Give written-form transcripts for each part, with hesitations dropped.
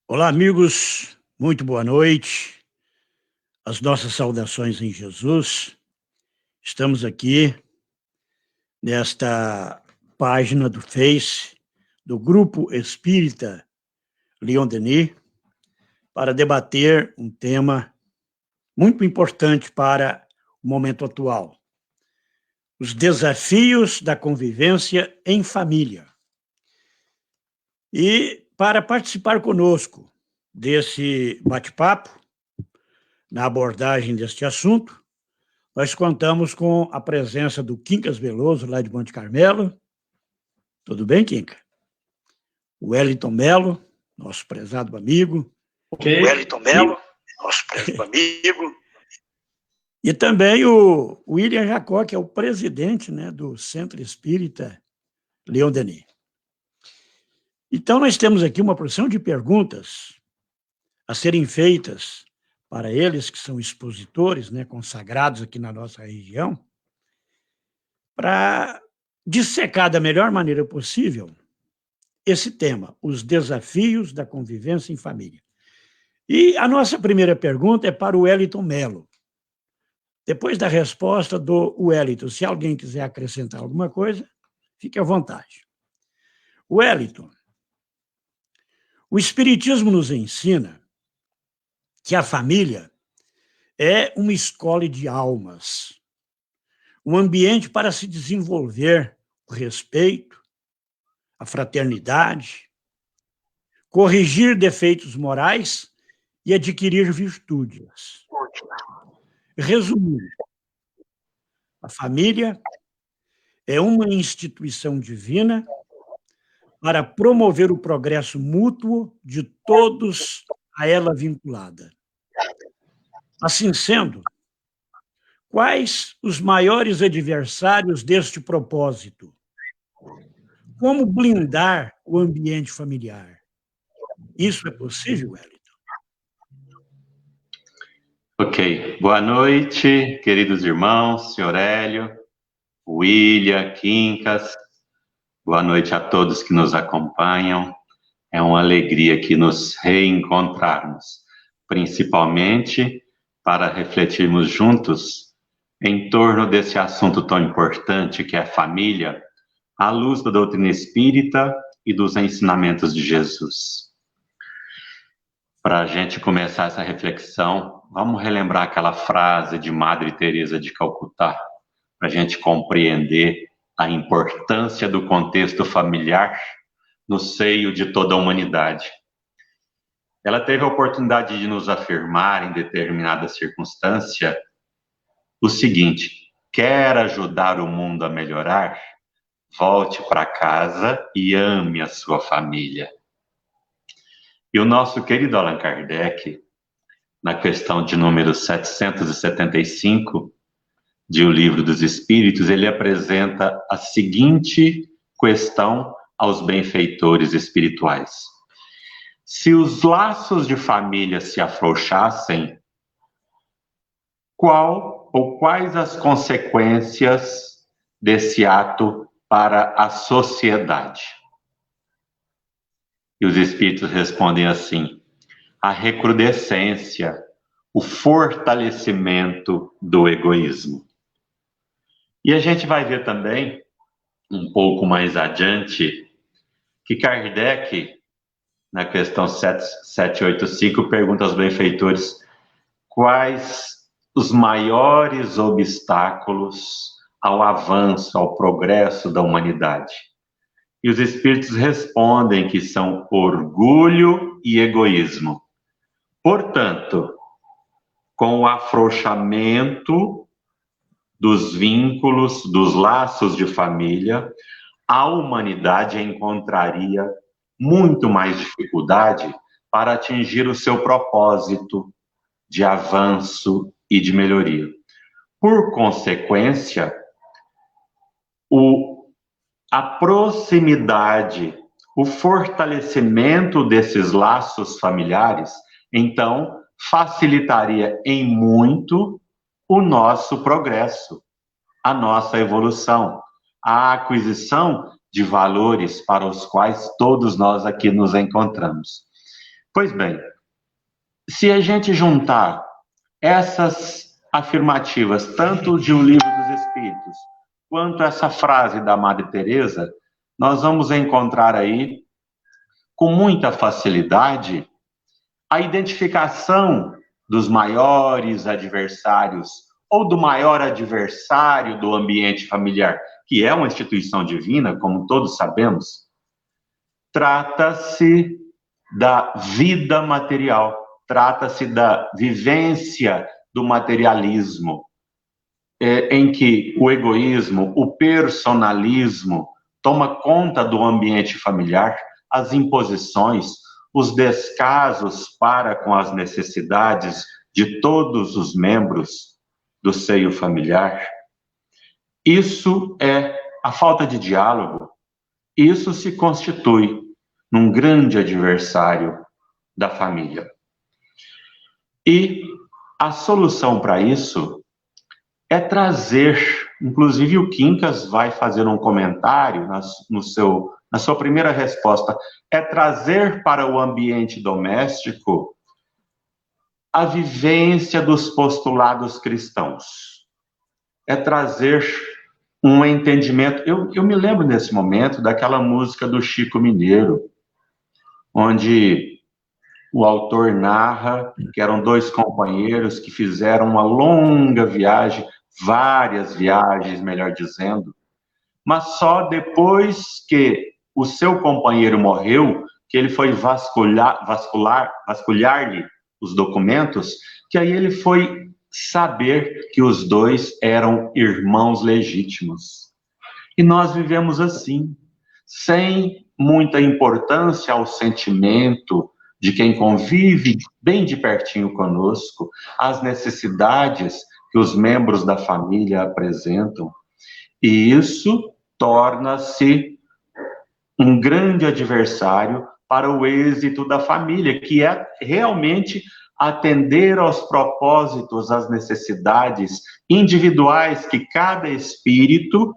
Olá, amigos, muito boa noite. As nossas saudações em Jesus. Estamos aqui nesta página do Face do Grupo Espírita Leon Denis para debater um tema muito importante para o momento atual: os desafios da convivência em família. E para participar conosco desse bate-papo, na abordagem deste assunto, nós contamos com a presença do Quincas Veloso, lá de Monte Carmelo. Tudo bem, Quinca? O Wellington Melo, nosso prezado amigo. Ok. Wellington Melo, nosso prezado amigo. E também o William Jacó, que é o presidente, né, do Centro Espírita Leon Denis. Então, nós temos aqui uma porção de perguntas a serem feitas para eles, que são expositores, né, consagrados aqui na nossa região, para dissecar da melhor maneira possível esse tema, os desafios da convivência em família. E a nossa primeira pergunta é para o Wellington Melo. Depois da resposta do Wellington, se alguém quiser acrescentar alguma coisa, fique à vontade. Wellington, o Espiritismo nos ensina que a família é uma escola de almas, um ambiente para se desenvolver o respeito, a fraternidade, corrigir defeitos morais e adquirir virtudes. Resumindo, a família é uma instituição divina para promover o progresso mútuo de todos a ela vinculada. Assim sendo, quais os maiores adversários deste propósito? Como blindar o ambiente familiar? Isso é possível, Wellington? Ok. Boa noite, queridos irmãos, senhor Hélio, William, Quincas. Boa noite a todos que nos acompanham. É uma alegria aqui nos reencontrarmos, principalmente para refletirmos juntos em torno desse assunto tão importante que é a família, à luz da doutrina espírita e dos ensinamentos de Jesus. Para a gente começar essa reflexão, vamos relembrar aquela frase de Madre Teresa de Calcutá, para a gente compreender a importância do contexto familiar no seio de toda a humanidade. Ela teve a oportunidade de nos afirmar, em determinada circunstância, o seguinte: quer ajudar o mundo a melhorar? Volte para casa e ame a sua família. E o nosso querido Allan Kardec, na questão de número 775 de O Livro dos Espíritos, ele apresenta a seguinte questão aos benfeitores espirituais: se os laços de família se afrouxassem, qual ou quais as consequências desse ato para a sociedade? E os espíritos respondem assim: a recrudescência, o fortalecimento do egoísmo. E a gente vai ver também, um pouco mais adiante, que Kardec, na questão 785, pergunta aos benfeitores quais os maiores obstáculos ao avanço, ao progresso da humanidade. E os espíritos respondem que são orgulho e egoísmo. Portanto, com o afrouxamento dos vínculos, dos laços de família, a humanidade encontraria muito mais dificuldade para atingir o seu propósito de avanço e de melhoria. Por consequência, a proximidade, o fortalecimento desses laços familiares, então, facilitaria em muito o nosso progresso, a nossa evolução, a aquisição de valores para os quais todos nós aqui nos encontramos. Pois bem, se a gente juntar essas afirmativas, tanto de O Livro dos Espíritos, quanto essa frase da Madre Teresa, nós vamos encontrar aí, com muita facilidade, a identificação dos maiores adversários, ou do maior adversário do ambiente familiar, que é uma instituição divina, como todos sabemos. Trata-se da vida material, trata-se da vivência do materialismo, em que o egoísmo, o personalismo toma conta do ambiente familiar, as imposições, os descasos para com as necessidades de todos os membros do seio familiar. Isso é a falta de diálogo. Isso se constitui num grande adversário da família. E a solução para isso é trazer, inclusive o Quincas vai fazer um comentário na sua primeira resposta, é trazer para o ambiente doméstico a vivência dos postulados cristãos. É trazer um entendimento. Eu me lembro nesse momento daquela música do Chico Mineiro, onde o autor narra que eram dois companheiros que fizeram uma longa viagem, várias viagens, melhor dizendo, mas só depois que o seu companheiro morreu, que ele foi vasculhar-lhe os documentos, que aí ele foi saber que os dois eram irmãos legítimos. E nós vivemos assim, sem muita importância ao sentimento de quem convive bem de pertinho conosco, às necessidades que os membros da família apresentam. E isso torna-se um grande adversário para o êxito da família, que é realmente atender aos propósitos, às necessidades individuais que cada espírito,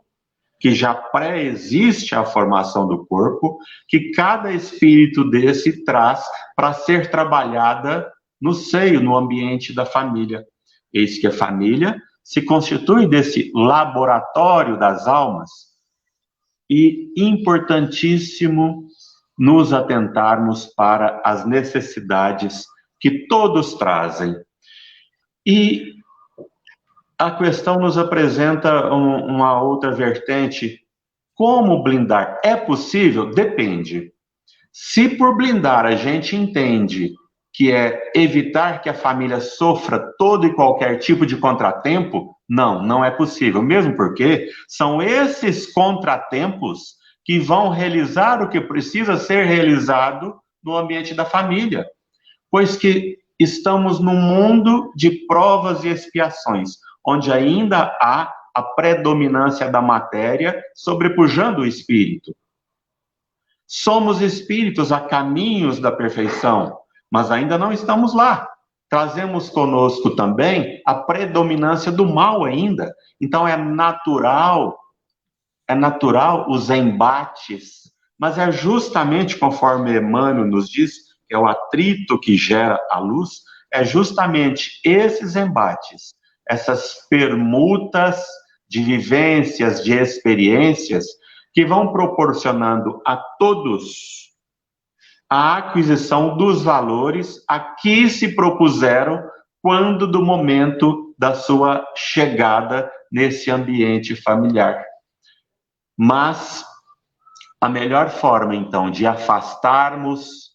que já pré-existe a formação do corpo, que cada espírito desse traz para ser trabalhada no seio, no ambiente da família. Eis que a família se constitui desse laboratório das almas, e importantíssimo nos atentarmos para as necessidades que todos trazem. E a questão nos apresenta uma outra vertente. Como blindar? É possível? Depende. Se por blindar a gente entende que é evitar que a família sofra todo e qualquer tipo de contratempo, não é possível. Mesmo porque são esses contratempos que vão realizar o que precisa ser realizado no ambiente da família. Pois que estamos num mundo de provas e expiações, onde ainda há a predominância da matéria sobrepujando o espírito. Somos espíritos a caminhos da perfeição, mas ainda não estamos lá. Trazemos conosco também a predominância do mal ainda. Então é natural os embates, mas é justamente conforme Emmanuel nos diz, que é o atrito que gera a luz, é justamente esses embates, essas permutas de vivências, de experiências, que vão proporcionando a todos a aquisição dos valores a que se propuseram quando do momento da sua chegada nesse ambiente familiar. Mas a melhor forma, então, de afastarmos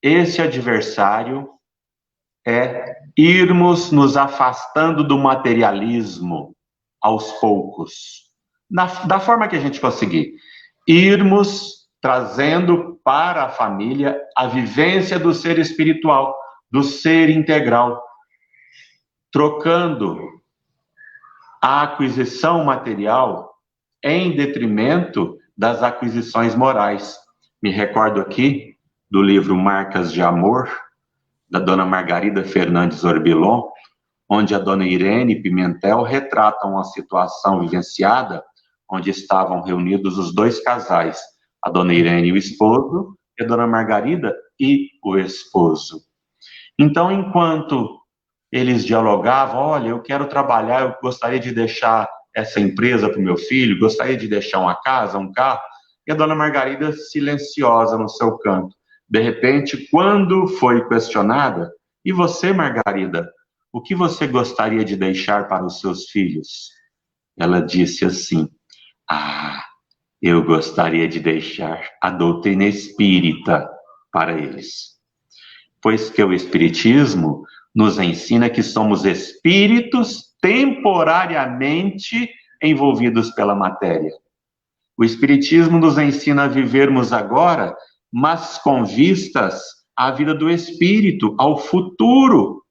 esse adversário é irmos nos afastando do materialismo aos poucos, da forma que a gente conseguir. Irmos trazendo para a família a vivência do ser espiritual, do ser integral, trocando a aquisição material em detrimento das aquisições morais. Me recordo aqui do livro Marcas de Amor, da dona Margarida Fernandes Orbilon, onde a dona Irene Pimentel retrata uma situação vivenciada, onde estavam reunidos os dois casais, a dona Irene e o esposo, e a dona Margarida e o esposo. Então, enquanto eles dialogavam, olha, eu quero trabalhar, eu gostaria de deixar essa empresa para o meu filho, gostaria de deixar uma casa, um carro, e a dona Margarida silenciosa no seu canto. De repente, quando foi questionada, e você, Margarida, o que você gostaria de deixar para os seus filhos? Ela disse assim, eu gostaria de deixar a doutrina espírita para eles. Pois que o Espiritismo nos ensina que somos espíritos temporariamente envolvidos pela matéria. O Espiritismo nos ensina a vivermos agora, mas com vistas à vida do espírito, ao futuro.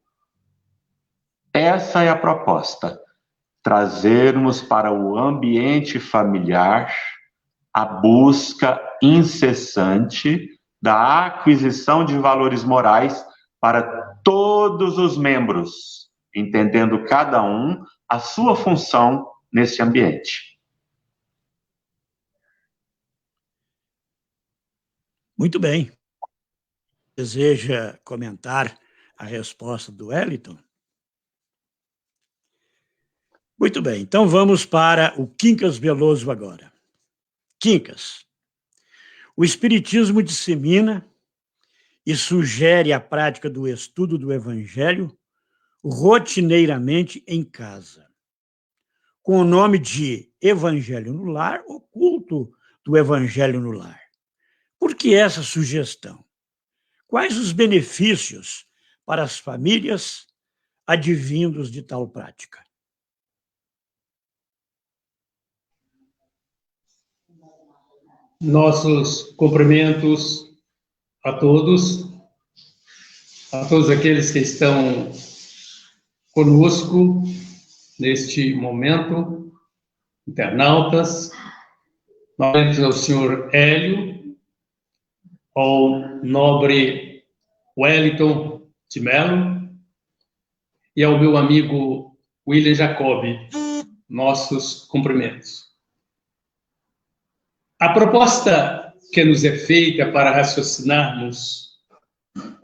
Essa é a proposta. Trazermos para o ambiente familiar a busca incessante da aquisição de valores morais para todos os membros, entendendo cada um a sua função nesse ambiente. Muito bem. Deseja comentar a resposta do Wellington? Muito bem, então vamos para o Quincas Veloso agora. Quincas, o Espiritismo dissemina e sugere a prática do estudo do Evangelho rotineiramente em casa, com o nome de Evangelho no Lar ou culto do Evangelho no Lar. Por que essa sugestão? Quais os benefícios para as famílias advindos de tal prática? Nossos cumprimentos a todos aqueles que estão conosco neste momento, internautas, novamente ao senhor Hélio, ao nobre Wellington de Mello e ao meu amigo William Jacobi, nossos cumprimentos. A proposta que nos é feita para raciocinarmos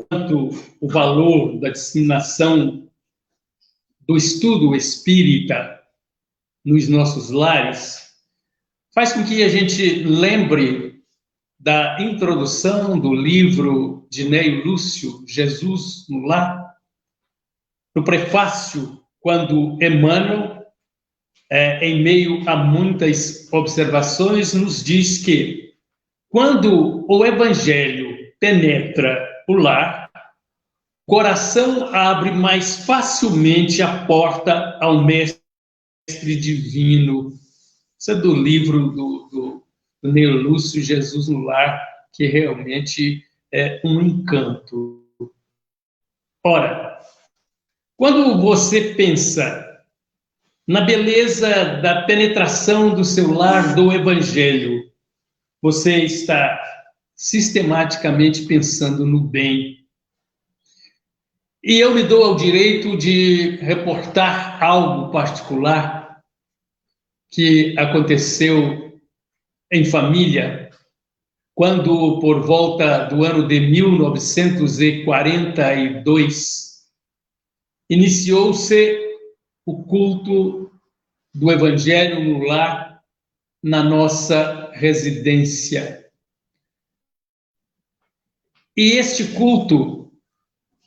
quanto o valor da disseminação do estudo espírita nos nossos lares faz com que a gente lembre da introdução do livro de Neio Lúcio, Jesus no Lar, no prefácio, quando Emmanuel, em meio a muitas observações, nos diz que quando o Evangelho penetra o lar, o coração abre mais facilmente a porta ao Mestre Divino. Isso é do livro do Neio Lúcio, Jesus no Lar, que realmente é um encanto. Ora, quando você pensa na beleza da penetração do seu lar do Evangelho, você está sistematicamente pensando no bem. E eu me dou ao direito de reportar algo particular que aconteceu em família, quando, por volta do ano de 1942, iniciou-se o culto do Evangelho no Lar na nossa residência. E este culto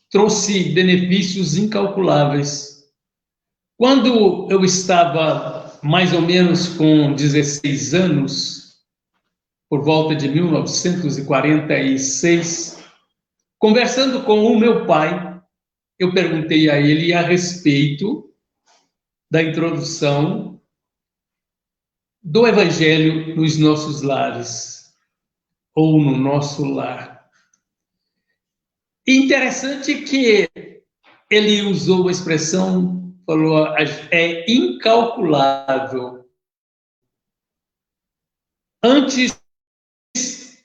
trouxe benefícios incalculáveis. Quando eu estava mais ou menos com 16 anos, por volta de 1946, conversando com o meu pai, eu perguntei a ele a respeito da introdução do Evangelho nos nossos lares, ou no nosso lar. E interessante que ele usou a expressão, falou, é incalculável. Antes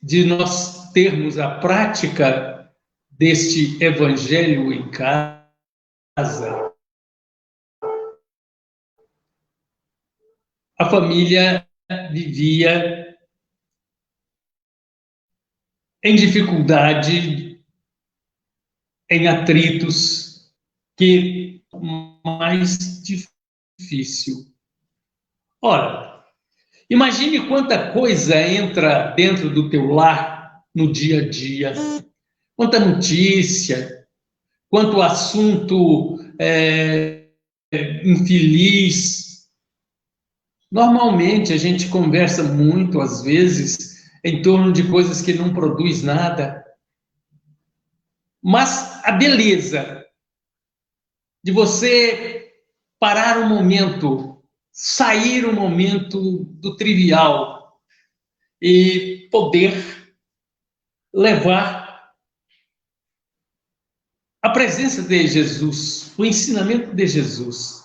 de nós termos a prática deste Evangelho em casa, a família vivia em dificuldade em atritos, que mais difícil. Ora, imagine quanta coisa entra dentro do teu lar no dia a dia, quanta notícia, quanto assunto infeliz. Normalmente a gente conversa muito, às vezes, em torno de coisas que não produz nada. Mas a beleza de você parar um momento, sair um momento do trivial e poder levar a presença de Jesus, o ensinamento de Jesus.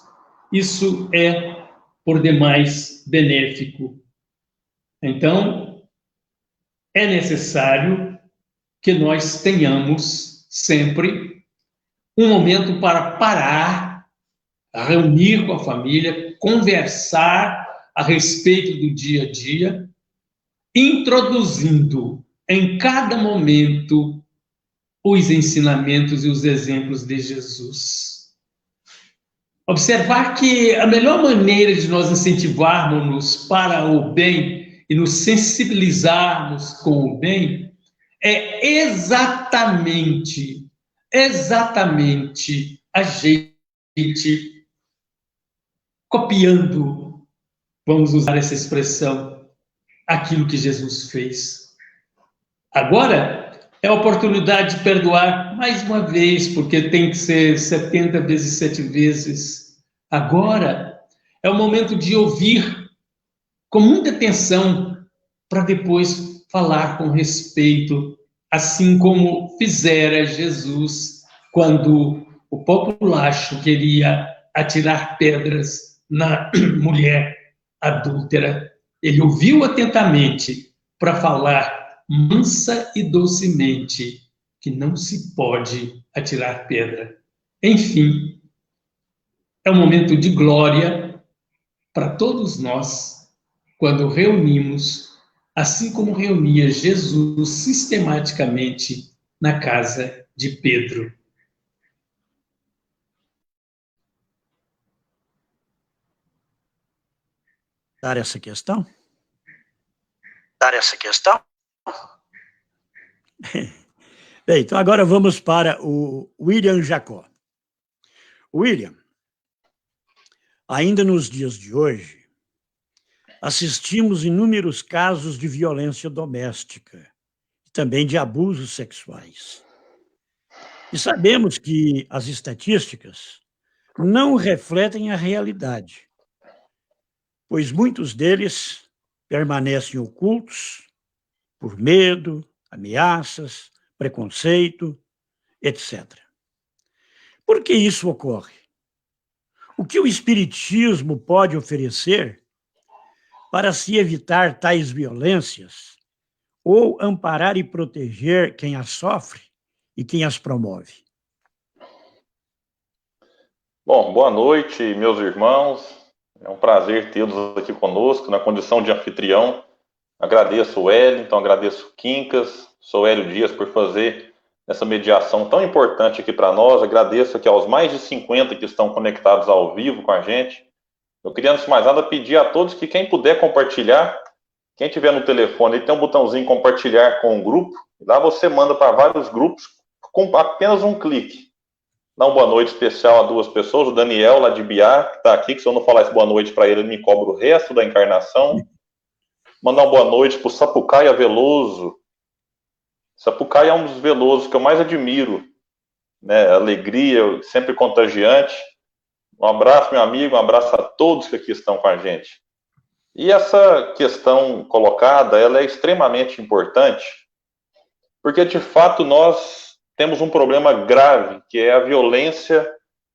Isso é, por demais, benéfico. Então, é necessário que nós tenhamos sempre um momento para parar, reunir com a família, conversar a respeito do dia a dia, introduzindo em cada momento os ensinamentos e os exemplos de Jesus. Observar que a melhor maneira de nós incentivarmos-nos para o bem e nos sensibilizarmos com o bem é exatamente a gente copiando, vamos usar essa expressão, aquilo que Jesus fez. Agora é a oportunidade de perdoar mais uma vez, porque tem que ser 70 vezes 7 vezes. Agora é o momento de ouvir com muita atenção para depois falar com respeito, assim como fizera Jesus quando o populacho queria atirar pedras na mulher adúltera. Ele ouviu atentamente para falar mansa e docemente que não se pode atirar pedra. Enfim, é um momento de glória para todos nós quando reunimos, assim como reunia Jesus sistematicamente na casa de Pedro. Dar essa questão? Bem, então agora vamos para o William Jacó. William, ainda nos dias de hoje, assistimos inúmeros casos de violência doméstica e também de abusos sexuais. E sabemos que as estatísticas não refletem a realidade, pois muitos deles permanecem ocultos por medo, ameaças, preconceito, etc. Por que isso ocorre? O que o Espiritismo pode oferecer para se evitar tais violências ou amparar e proteger quem as sofre e quem as promove? Bom, boa noite, meus irmãos. É um prazer tê-los aqui conosco, na condição de anfitrião. Agradeço o Wellington, agradeço o Quincas, sou o Hélio Dias por fazer essa mediação tão importante aqui para nós. Agradeço aqui aos mais de 50 que estão conectados ao vivo com a gente. Eu queria, antes de mais nada, pedir a todos que quem puder compartilhar, quem tiver no telefone, tem um botãozinho compartilhar com um grupo, e lá você manda para vários grupos com apenas um clique. Dá uma boa noite especial a 2 pessoas, o Daniel, lá de Biá, que está aqui, que se eu não falar esse boa noite para ele, ele me cobra o resto da encarnação. Mandar uma boa noite para o Sapucaia Veloso. Sapucaia é um dos Velosos que eu mais admiro, né? Alegria, sempre contagiante. Um abraço, meu amigo, um abraço a todos que aqui estão com a gente. E essa questão colocada, ela é extremamente importante, porque, de fato, nós temos um problema grave, que é a violência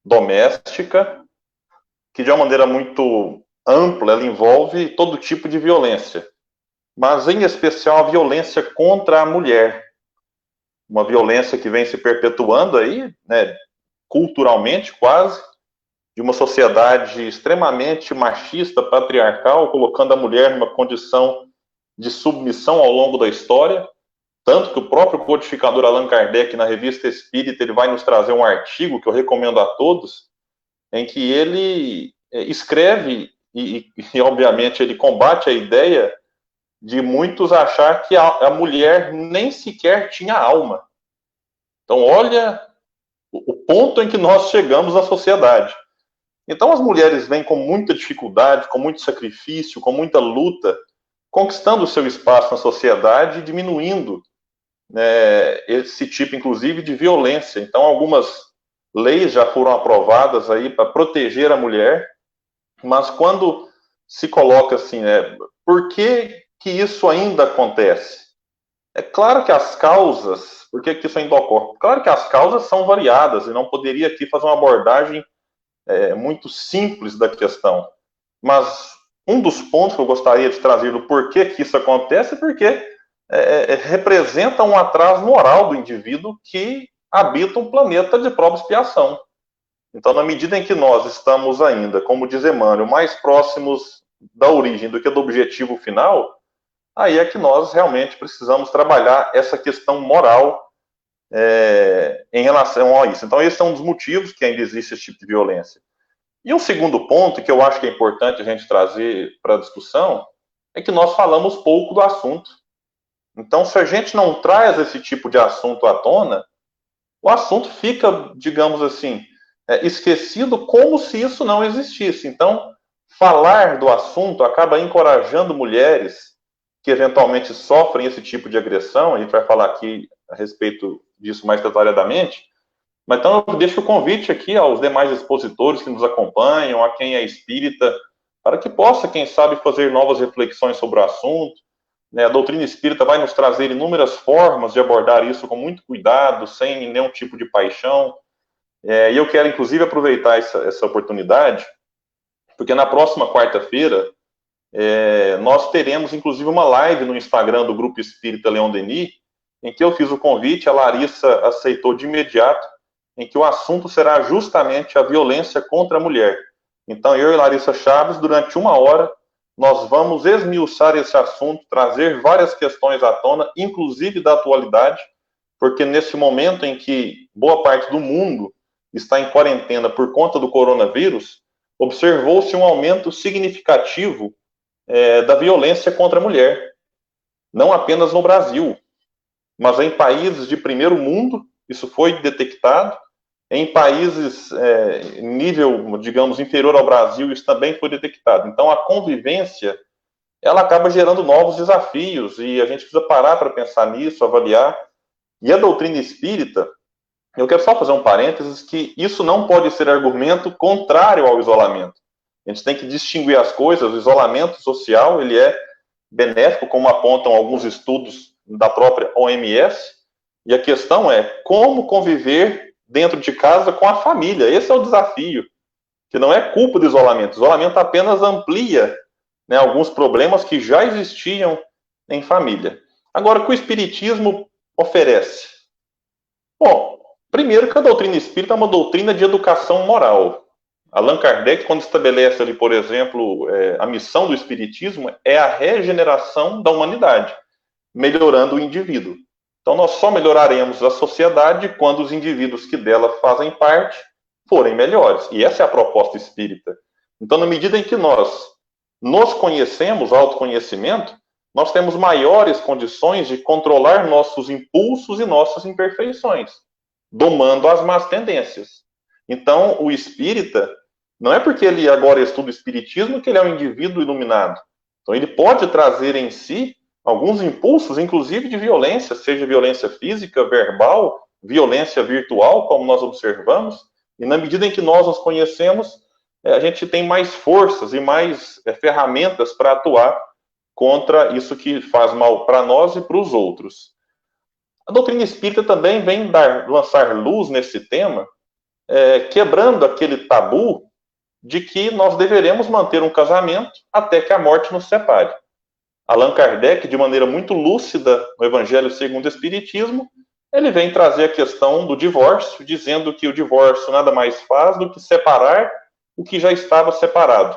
doméstica, que, de uma maneira muito ampla, ela envolve todo tipo de violência, mas, em especial, a violência contra a mulher. Uma violência que vem se perpetuando aí, né, culturalmente, quase, de uma sociedade extremamente machista, patriarcal, colocando a mulher numa condição de submissão ao longo da história. Tanto que o próprio codificador Allan Kardec, na Revista Espírita, ele vai nos trazer um artigo que eu recomendo a todos, em que ele escreve e obviamente, ele combate a ideia de muitos achar que a mulher nem sequer tinha alma. Então, olha o ponto em que nós chegamos na sociedade. Então, as mulheres vêm com muita dificuldade, com muito sacrifício, com muita luta, conquistando o seu espaço na sociedade e diminuindo esse tipo, inclusive, de violência. Então, algumas leis já foram aprovadas aí para proteger a mulher, mas quando se coloca assim, por que isso ainda acontece? É claro que as causas, por que isso ainda ocorre? Claro que as causas são variadas, e não poderia aqui fazer uma abordagem muito simples da questão. Mas um dos pontos que eu gostaria de trazer do porquê que isso acontece é porque representa um atraso moral do indivíduo que habita um planeta de prova e expiação. Então, na medida em que nós estamos ainda, como diz Emmanuel, mais próximos da origem do que do objetivo final, aí é que nós realmente precisamos trabalhar essa questão moral em relação a isso. Então, esse é um dos motivos que ainda existe esse tipo de violência. E um segundo ponto que eu acho que é importante a gente trazer para a discussão é que nós falamos pouco do assunto. Então, se a gente não traz esse tipo de assunto à tona, o assunto fica, digamos assim, esquecido como se isso não existisse. Então, falar do assunto acaba encorajando mulheres que eventualmente sofrem esse tipo de agressão, a gente vai falar aqui a respeito disso mais detalhadamente, mas então eu deixo o convite aqui aos demais expositores que nos acompanham, a quem é espírita, para que possa, quem sabe, fazer novas reflexões sobre o assunto. A doutrina espírita vai nos trazer inúmeras formas de abordar isso com muito cuidado, sem nenhum tipo de paixão. E eu quero, inclusive, aproveitar essa oportunidade, porque na próxima quarta-feira nós teremos, inclusive, uma live no Instagram do Grupo Espírita Leon Denis, em que eu fiz o convite, a Larissa aceitou de imediato, em que o assunto será justamente a violência contra a mulher. Então, eu e Larissa Chaves, durante 1 hora, nós vamos esmiuçar esse assunto, trazer várias questões à tona, inclusive da atualidade, porque nesse momento em que boa parte do mundo está em quarentena por conta do coronavírus, observou-se um aumento significativo da violência contra a mulher. Não apenas no Brasil, mas em países de primeiro mundo, isso foi detectado. Em países nível, digamos, inferior ao Brasil, isso também foi detectado. Então, a convivência, ela acaba gerando novos desafios, e a gente precisa parar para pensar nisso, avaliar. E a doutrina espírita, eu quero só fazer um parênteses, que isso não pode ser argumento contrário ao isolamento. A gente tem que distinguir as coisas. O isolamento social, ele é benéfico, como apontam alguns estudos da própria OMS, e a questão é como conviver dentro de casa com a família. Esse é o desafio, que não é culpa do isolamento. O isolamento apenas amplia alguns problemas que já existiam em família. Agora, o que o Espiritismo oferece? Bom, primeiro que a doutrina espírita é uma doutrina de educação moral. Allan Kardec, quando estabelece ali, por exemplo, a missão do Espiritismo, é a regeneração da humanidade, melhorando o indivíduo. Então, nós só melhoraremos a sociedade quando os indivíduos que dela fazem parte forem melhores. E essa é a proposta espírita. Então, na medida em que nós nos conhecemos, autoconhecimento, nós temos maiores condições de controlar nossos impulsos e nossas imperfeições, domando as más tendências. Então, o espírita, não é porque ele agora estuda o espiritismo que ele é um indivíduo iluminado. Então, ele pode trazer em si alguns impulsos, inclusive de violência, seja violência física, verbal, violência virtual, como nós observamos, e na medida em que nós nos conhecemos, a gente tem mais forças e mais ferramentas para atuar contra isso que faz mal para nós e para os outros. A doutrina espírita também vem lançar luz nesse tema, quebrando aquele tabu de que nós deveremos manter um casamento até que a morte nos separe. Allan Kardec, de maneira muito lúcida, no Evangelho segundo o Espiritismo, ele vem trazer a questão do divórcio, dizendo que o divórcio nada mais faz do que separar o que já estava separado.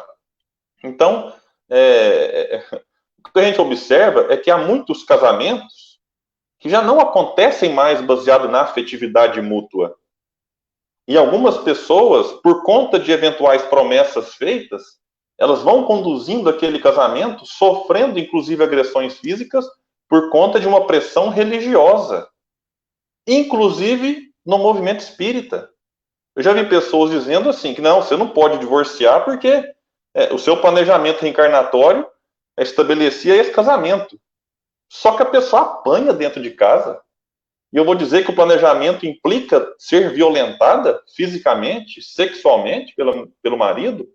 Então, o que a gente observa é que há muitos casamentos que já não acontecem mais baseado na afetividade mútua. E algumas pessoas, por conta de eventuais promessas feitas, elas vão conduzindo aquele casamento, sofrendo inclusive agressões físicas, por conta de uma pressão religiosa, inclusive no movimento espírita. Eu já vi pessoas dizendo assim, que não, você não pode divorciar porque o seu planejamento reencarnatório estabelecia esse casamento. Só que a pessoa apanha dentro de casa. E eu vou dizer que o planejamento implica ser violentada fisicamente, sexualmente pelo marido.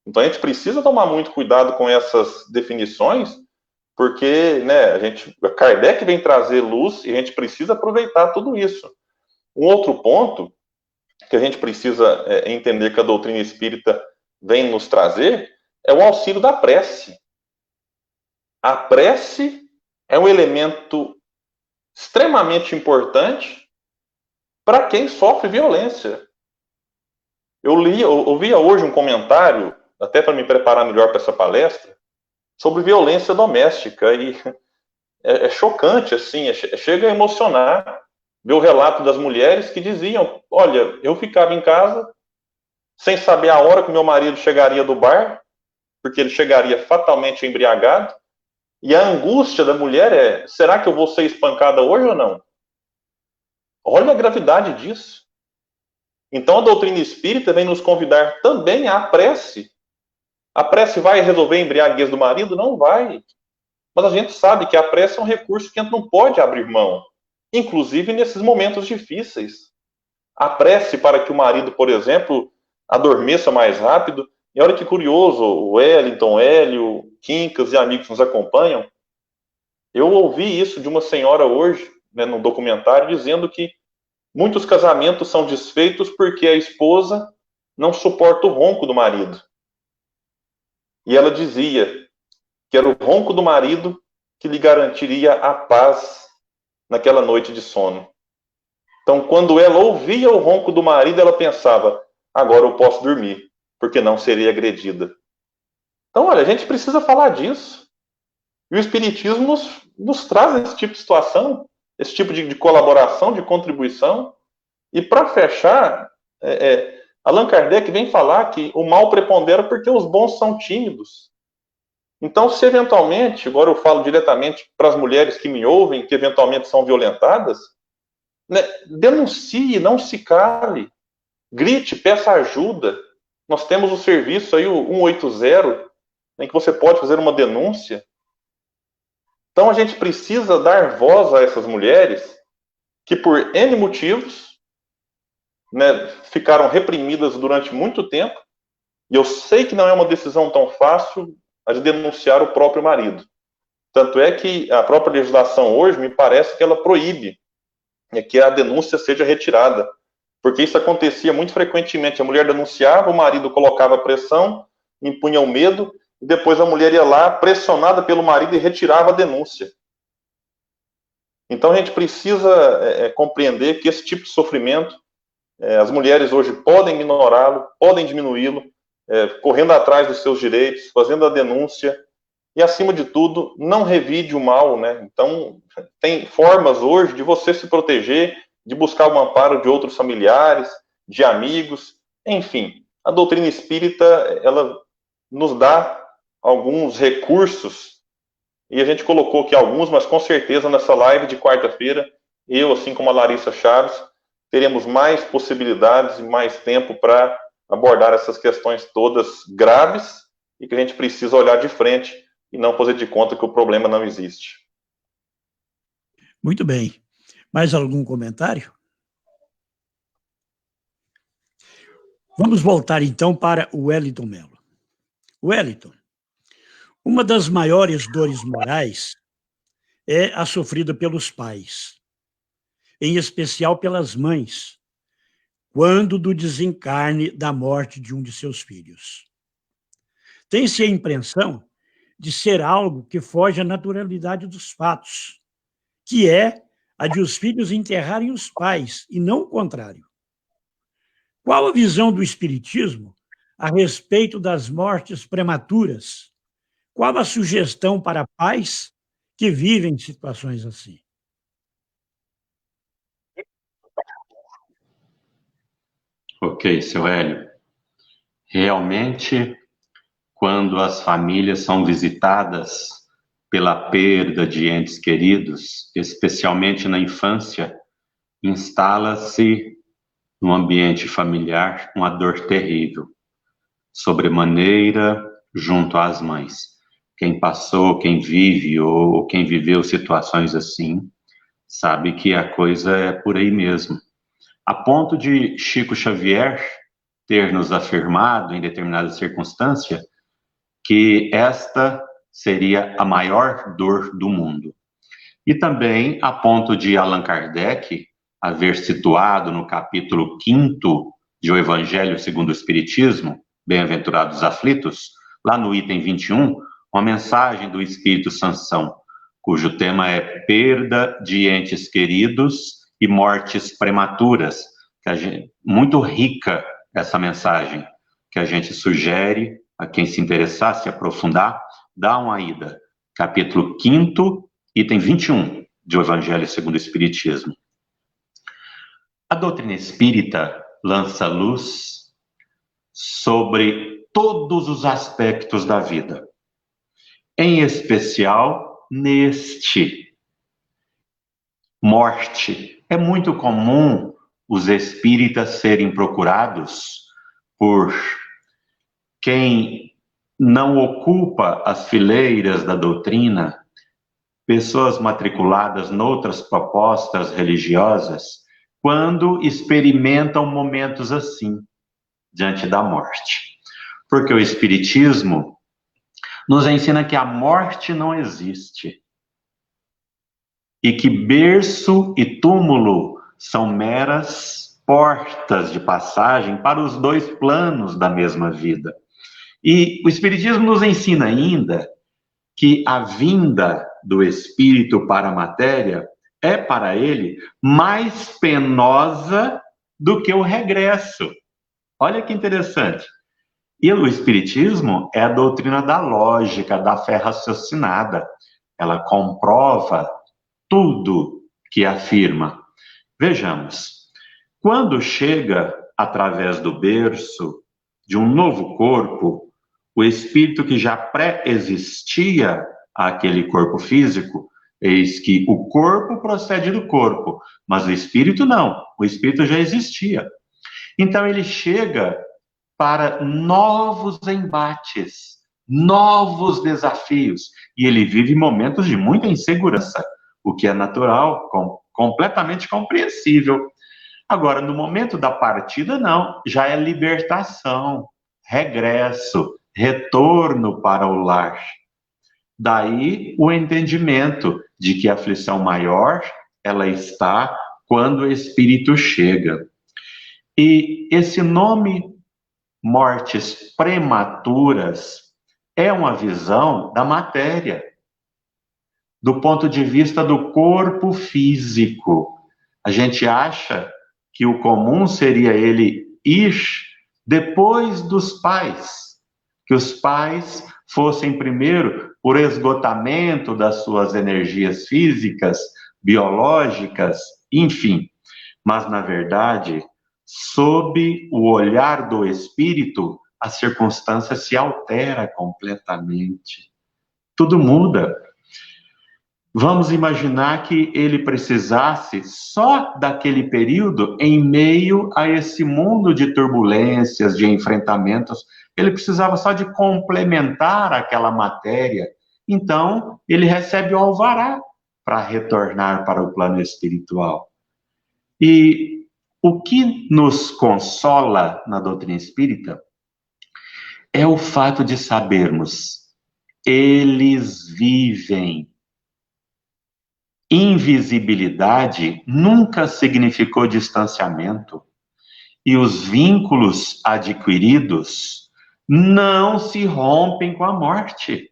Então a gente precisa tomar muito cuidado com essas definições, porque, né, Kardec vem trazer luz e a gente precisa aproveitar tudo isso. Um outro ponto que a gente precisa entender que a doutrina espírita vem nos trazer é o auxílio da prece. A prece é um elemento extremamente importante para quem sofre violência. Eu ouvia hoje um comentário, até para me preparar melhor para essa palestra, sobre violência doméstica, e é chocante, assim, chega a emocionar ver o relato das mulheres que diziam, olha, eu ficava em casa sem saber a hora que meu marido chegaria do bar, porque ele chegaria fatalmente embriagado, e a angústia da mulher é, será que eu vou ser espancada hoje ou não? Olha a gravidade disso. Então a doutrina espírita vem nos convidar também à prece. A prece vai resolver a embriaguez do marido? Não vai. Mas a gente sabe que a prece é um recurso que a gente não pode abrir mão, inclusive nesses momentos difíceis. A prece para que o marido, por exemplo, adormeça mais rápido. E olha que curioso, o Wellington, Hélio, Quincas e amigos que nos acompanham, eu ouvi isso de uma senhora hoje, né, no documentário, dizendo que muitos casamentos são desfeitos porque a esposa não suporta o ronco do marido. E ela dizia que era o ronco do marido que lhe garantiria a paz naquela noite de sono. Então, quando ela ouvia o ronco do marido, ela pensava, agora eu posso dormir, porque não serei agredida. Então, olha, a gente precisa falar disso. E o Espiritismo nos traz esse tipo de situação, esse tipo de colaboração, de contribuição. E para fechar, Allan Kardec vem falar que o mal prepondera porque os bons são tímidos. Então, se eventualmente, agora eu falo diretamente para as mulheres que me ouvem, que eventualmente são violentadas, né, denuncie, não se cale, grite, peça ajuda. Nós temos o serviço aí, o 180, em que você pode fazer uma denúncia. Então, a gente precisa dar voz a essas mulheres que, por N motivos, né, ficaram reprimidas durante muito tempo, e eu sei que não é uma decisão tão fácil a de denunciar o próprio marido. Tanto é que a própria legislação hoje, me parece que ela proíbe que a denúncia seja retirada, porque isso acontecia muito frequentemente. A mulher denunciava, o marido colocava pressão, impunha o medo, e depois a mulher ia lá, pressionada pelo marido, e retirava a denúncia. Então a gente precisa compreender que esse tipo de sofrimento, as mulheres hoje podem minorá-lo, podem diminuí-lo, correndo atrás dos seus direitos, fazendo a denúncia, e acima de tudo, não revide o mal, né? Então, tem formas hoje de você se proteger, de buscar o amparo de outros familiares, de amigos, enfim. A doutrina espírita, ela nos dá alguns recursos, e a gente colocou aqui alguns, mas com certeza nessa live de quarta-feira, eu, assim como a Larissa Chaves, teremos mais possibilidades e mais tempo para abordar essas questões todas graves e que a gente precisa olhar de frente e não fazer de conta que o problema não existe. Muito bem. Mais algum comentário? Vamos voltar, então, para o Wellington Mello. Wellington, uma das maiores dores morais é a sofrida pelos pais, em especial pelas mães, quando do desencarne da morte de um de seus filhos. Tem-se a impressão de ser algo que foge à naturalidade dos fatos, que é a de os filhos enterrarem os pais, e não o contrário. Qual a visão do Espiritismo a respeito das mortes prematuras? Qual a sugestão para pais que vivem situações assim? Ok, seu Hélio. Realmente, quando as famílias são visitadas pela perda de entes queridos, especialmente na infância, instala-se no ambiente familiar uma dor terrível, sobremaneira junto às mães. Quem passou, quem vive ou quem viveu situações assim, sabe que a coisa é por aí mesmo. A ponto de Chico Xavier ter nos afirmado, em determinada circunstância, que esta seria a maior dor do mundo. E também a ponto de Allan Kardec haver situado no capítulo 5º de O Evangelho segundo o Espiritismo, Bem-aventurados aflitos, lá no item 21, uma mensagem do Espírito Sansão, cujo tema é perda de entes queridos e mortes prematuras. Muito rica essa mensagem, que a gente sugere a quem se interessar, se aprofundar, dá uma ida. Capítulo 5º, item 21, de O Evangelho segundo o Espiritismo. A doutrina espírita lança luz sobre todos os aspectos da vida, em especial neste, morte. É muito comum os espíritas serem procurados por quem não ocupa as fileiras da doutrina, pessoas matriculadas noutras propostas religiosas, quando experimentam momentos assim, diante da morte. Porque o Espiritismo nos ensina que a morte não existe e que berço e túmulo são meras portas de passagem para os dois planos da mesma vida. E o Espiritismo nos ensina ainda que a vinda do espírito para a matéria é para ele mais penosa do que o regresso. Olha que interessante. E o Espiritismo é a doutrina da lógica, da fé raciocinada. Ela comprova tudo que afirma. Vejamos, quando chega através do berço de um novo corpo, o espírito que já pré-existia àquele corpo físico, eis que o corpo procede do corpo, mas o espírito não, o espírito já existia. Então ele chega para novos embates, novos desafios, e ele vive momentos de muita insegurança, o que é natural, completamente compreensível. Agora, no momento da partida, não, já é libertação, regresso, retorno para o lar. Daí o entendimento de que a aflição maior, ela está quando o espírito chega. E esse nome, mortes prematuras, é uma visão da matéria, do ponto de vista do corpo físico. A gente acha que o comum seria ele ir depois dos pais, que os pais fossem primeiro por esgotamento das suas energias físicas, biológicas, enfim. Mas, na verdade, sob o olhar do espírito, a circunstância se altera completamente. Tudo muda. Vamos imaginar que ele precisasse só daquele período, em meio a esse mundo de turbulências, de enfrentamentos, ele precisava só de complementar aquela matéria. Então, ele recebe o alvará para retornar para o plano espiritual. E o que nos consola na doutrina espírita é o fato de sabermos, eles vivem. Invisibilidade nunca significou distanciamento, e os vínculos adquiridos não se rompem com a morte.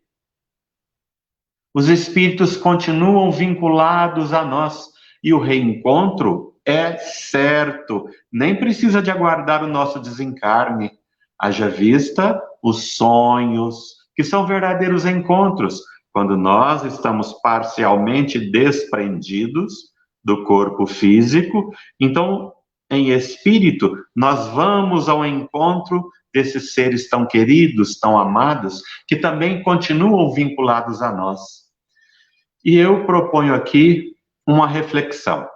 Os espíritos continuam vinculados a nós, e o reencontro é certo, nem precisa de aguardar o nosso desencarne. Haja vista os sonhos, que são verdadeiros encontros, quando nós estamos parcialmente desprendidos do corpo físico. Então, em espírito, nós vamos ao encontro desses seres tão queridos, tão amados, que também continuam vinculados a nós. E eu proponho aqui uma reflexão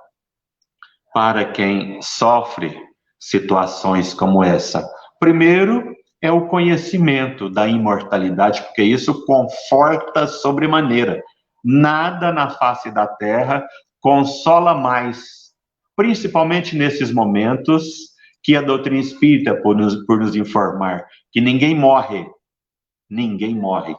para quem sofre situações como essa. Primeiro, é o conhecimento da imortalidade, porque isso conforta sobremaneira. Nada na face da terra consola mais, principalmente nesses momentos, que a doutrina espírita, por nos informar que ninguém morre. Ninguém morre.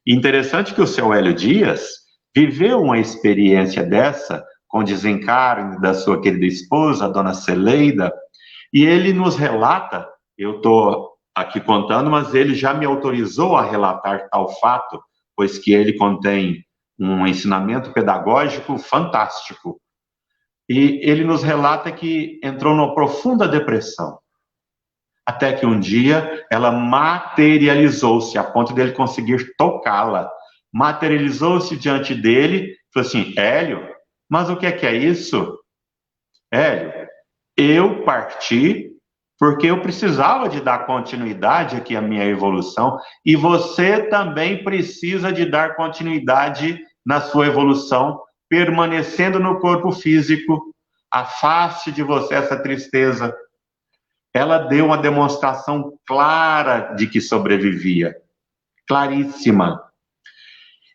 Interessante que o seu Hélio Dias viveu uma experiência dessa com o desencarne da sua querida esposa, a dona Celeida, e ele nos relata, eu estou aqui contando, mas ele já me autorizou a relatar tal fato, pois que ele contém um ensinamento pedagógico fantástico. E ele nos relata que entrou numa profunda depressão, até que um dia ela materializou-se, a ponto dele conseguir tocá-la. Materializou-se diante dele, falou assim: Hélio, mas o que é isso? Hélio, eu parti porque eu precisava de dar continuidade aqui à minha evolução, e você também precisa de dar continuidade na sua evolução, permanecendo no corpo físico. Afaste de você essa tristeza. Ela deu uma demonstração clara de que sobrevivia, claríssima.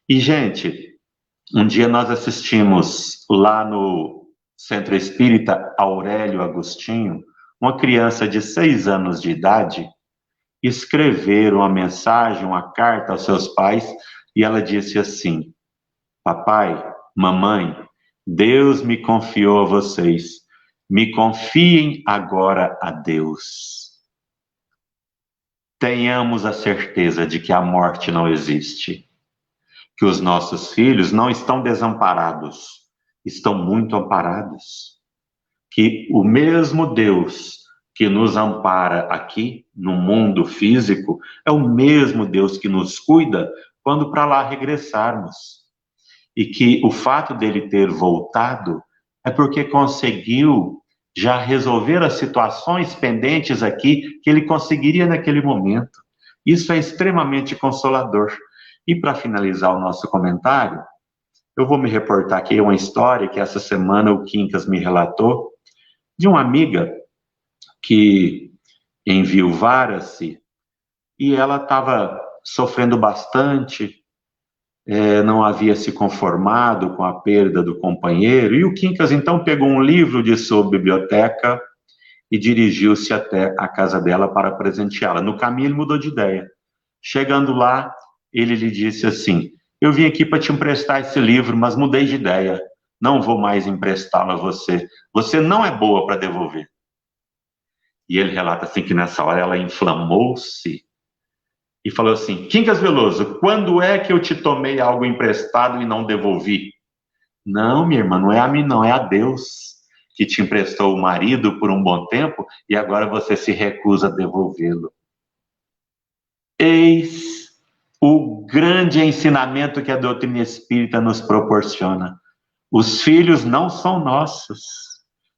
E, gente, um dia nós assistimos lá no Centro Espírita Aurélio Agostinho, uma criança de 6 anos de idade, escrever uma mensagem, uma carta aos seus pais, e ela disse assim: papai, mamãe, Deus me confiou a vocês, me confiem agora a Deus. Tenhamos a certeza de que a morte não existe, que os nossos filhos não estão desamparados, estão muito amparados, que o mesmo Deus que nos ampara aqui no mundo físico é o mesmo Deus que nos cuida quando para lá regressarmos. E que o fato dele ter voltado é porque conseguiu já resolver as situações pendentes aqui que ele conseguiria naquele momento. Isso é extremamente consolador. E para finalizar o nosso comentário, eu vou me reportar aqui uma história que essa semana o Quincas me relatou, de uma amiga que enviuvara-se e ela estava sofrendo bastante, não havia se conformado com a perda do companheiro, e o Quincas então pegou um livro de sua biblioteca e dirigiu-se até a casa dela para presenteá-la. No caminho ele mudou de ideia. Chegando lá, ele lhe disse assim: eu vim aqui para te emprestar esse livro, mas mudei de ideia. Não vou mais emprestá-lo a você. Você não é boa para devolver. E ele relata assim que nessa hora ela inflamou-se e falou assim: Quincas Veloso, quando é que eu te tomei algo emprestado e não devolvi? Não, minha irmã, não é a mim não, é a Deus que te emprestou o marido por um bom tempo e agora você se recusa a devolvê-lo. Eis o grande ensinamento que a doutrina espírita nos proporciona. Os filhos não são nossos,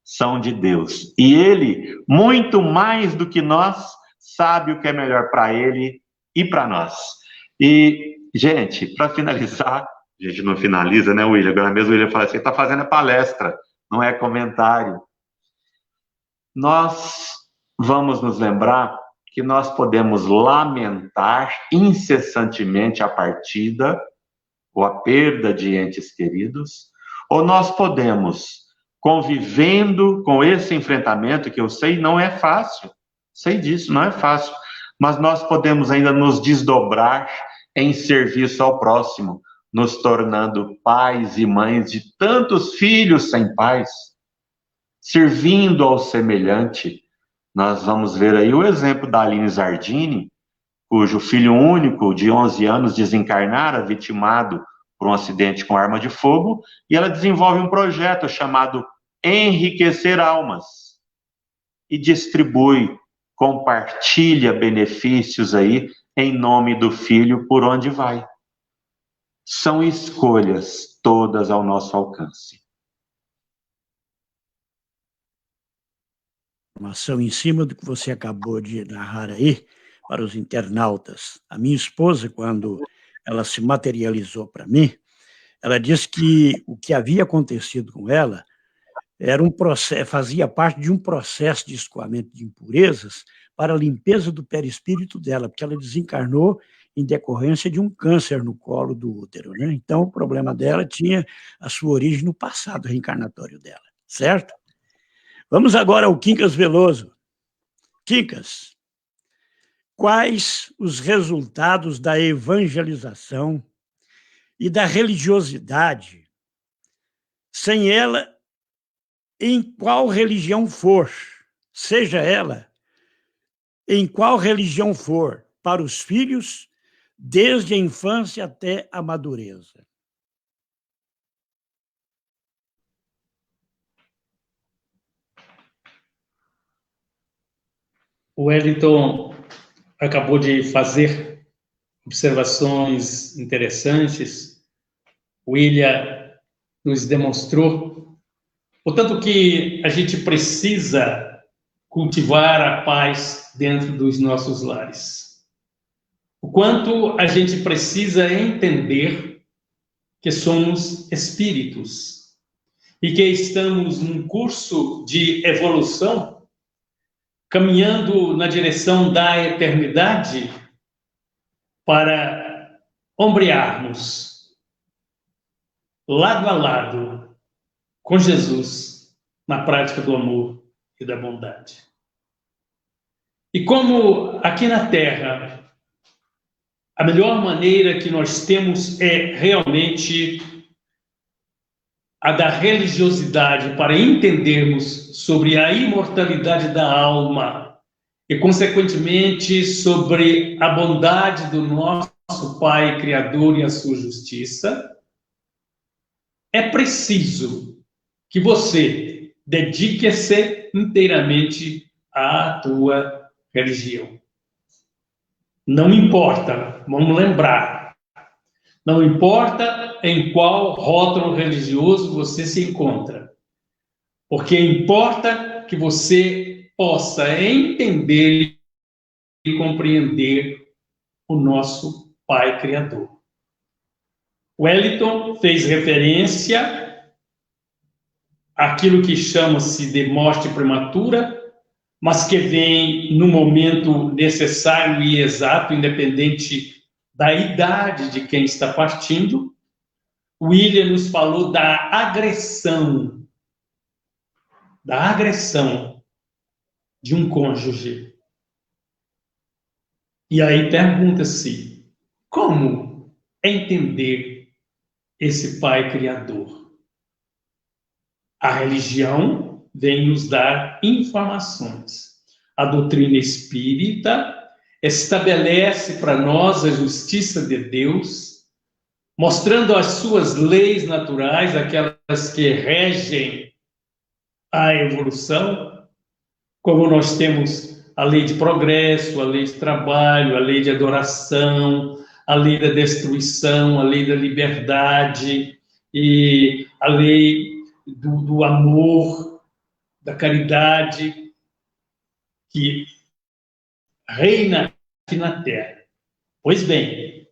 são de Deus. E Ele, muito mais do que nós, sabe o que é melhor para Ele e para nós. E, gente, para finalizar, a gente não finaliza, né, William? Agora mesmo o William fala assim: está fazendo a palestra, não é comentário. Nós vamos nos lembrar que nós podemos lamentar incessantemente a partida ou a perda de entes queridos, ou nós podemos, convivendo com esse enfrentamento, que eu sei não é fácil, sei disso, não é fácil, mas nós podemos ainda nos desdobrar em serviço ao próximo, nos tornando pais e mães de tantos filhos sem pais, servindo ao semelhante. Nós vamos ver aí o exemplo da Aline Zardini, cujo filho único, de 11 anos, desencarnara, vitimado por um acidente com arma de fogo, e ela desenvolve um projeto chamado Enriquecer Almas, e distribui, compartilha benefícios aí, em nome do filho, por onde vai. São escolhas todas ao nosso alcance. informação em cima do que você acabou de narrar aí para os internautas. A minha esposa, quando ela se materializou para mim, ela disse que o que havia acontecido com ela era um processo, fazia parte de um processo de escoamento de impurezas para a limpeza do perispírito dela, porque ela desencarnou em decorrência de um câncer no colo do útero, né? Então, o problema dela tinha a sua origem no passado reencarnatório dela, certo? Vamos agora ao Quincas Veloso. Quincas, quais os resultados da evangelização e da religiosidade, sem ela, em qual religião for, seja ela em qual religião for, para os filhos, desde a infância até a madureza? O Wellington acabou de fazer observações interessantes. O William nos demonstrou o tanto que a gente precisa cultivar a paz dentro dos nossos lares. O quanto a gente precisa entender que somos espíritos e que estamos num curso de evolução, caminhando na direção da eternidade para ombrearmos lado a lado com Jesus na prática do amor e da bondade. E como aqui na Terra, a melhor maneira que nós temos é realmente a da religiosidade para entendermos sobre a imortalidade da alma e, consequentemente, sobre a bondade do nosso Pai Criador e a sua justiça, é preciso que você dedique-se inteiramente à tua religião. Não importa, vamos lembrar, não importa em qual rótulo religioso você se encontra, porque importa que você possa entender e compreender o nosso Pai Criador. Wellington fez referência àquilo que chama-se de morte prematura, mas que vem no momento necessário e exato, independente da idade de quem está partindo. William nos falou da agressão de um cônjuge. E aí pergunta-se, como entender esse Pai Criador? A religião vem nos dar informações. A doutrina espírita estabelece para nós a justiça de Deus, mostrando as suas leis naturais, aquelas que regem a evolução, como nós temos a lei de progresso, a lei de trabalho, a lei de adoração, a lei da destruição, a lei da liberdade e a lei do amor, da caridade, que reina aqui na Terra. Pois bem,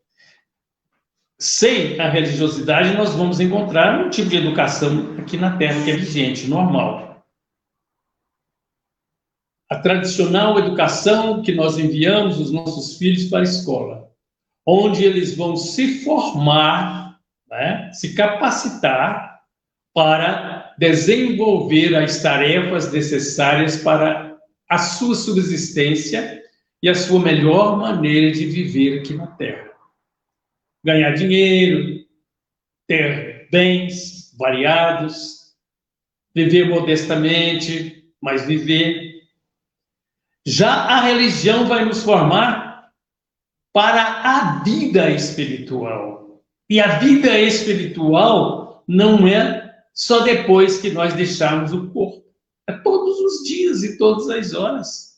sem a religiosidade, nós vamos encontrar um tipo de educação aqui na Terra que é vigente, normal. A tradicional educação que nós enviamos os nossos filhos para a escola, onde eles vão se formar, né, se capacitar para desenvolver as tarefas necessárias para a sua subsistência e a sua melhor maneira de viver aqui na Terra. Ganhar dinheiro, ter bens variados, viver modestamente, mas viver. Já a religião vai nos formar para a vida espiritual. E a vida espiritual não é só depois que nós deixarmos o corpo. É todos os dias e todas as horas.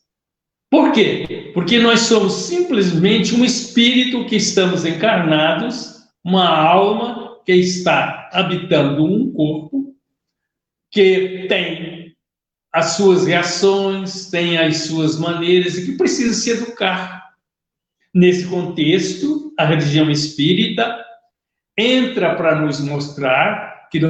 Por quê? Porque nós somos simplesmente um espírito que estamos encarnados, uma alma que está habitando um corpo, que tem as suas reações, tem as suas maneiras e que precisa se educar. Nesse contexto, a religião espírita entra para nos mostrar que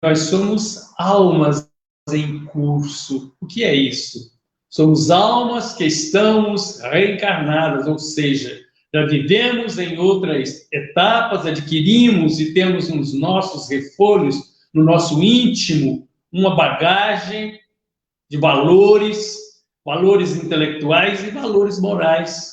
nós somos almas em curso. O que é isso? Somos almas que estamos reencarnadas, ou seja, já vivemos em outras etapas, adquirimos e temos nos nossos refolhos, no nosso íntimo, uma bagagem de valores, valores intelectuais e valores morais.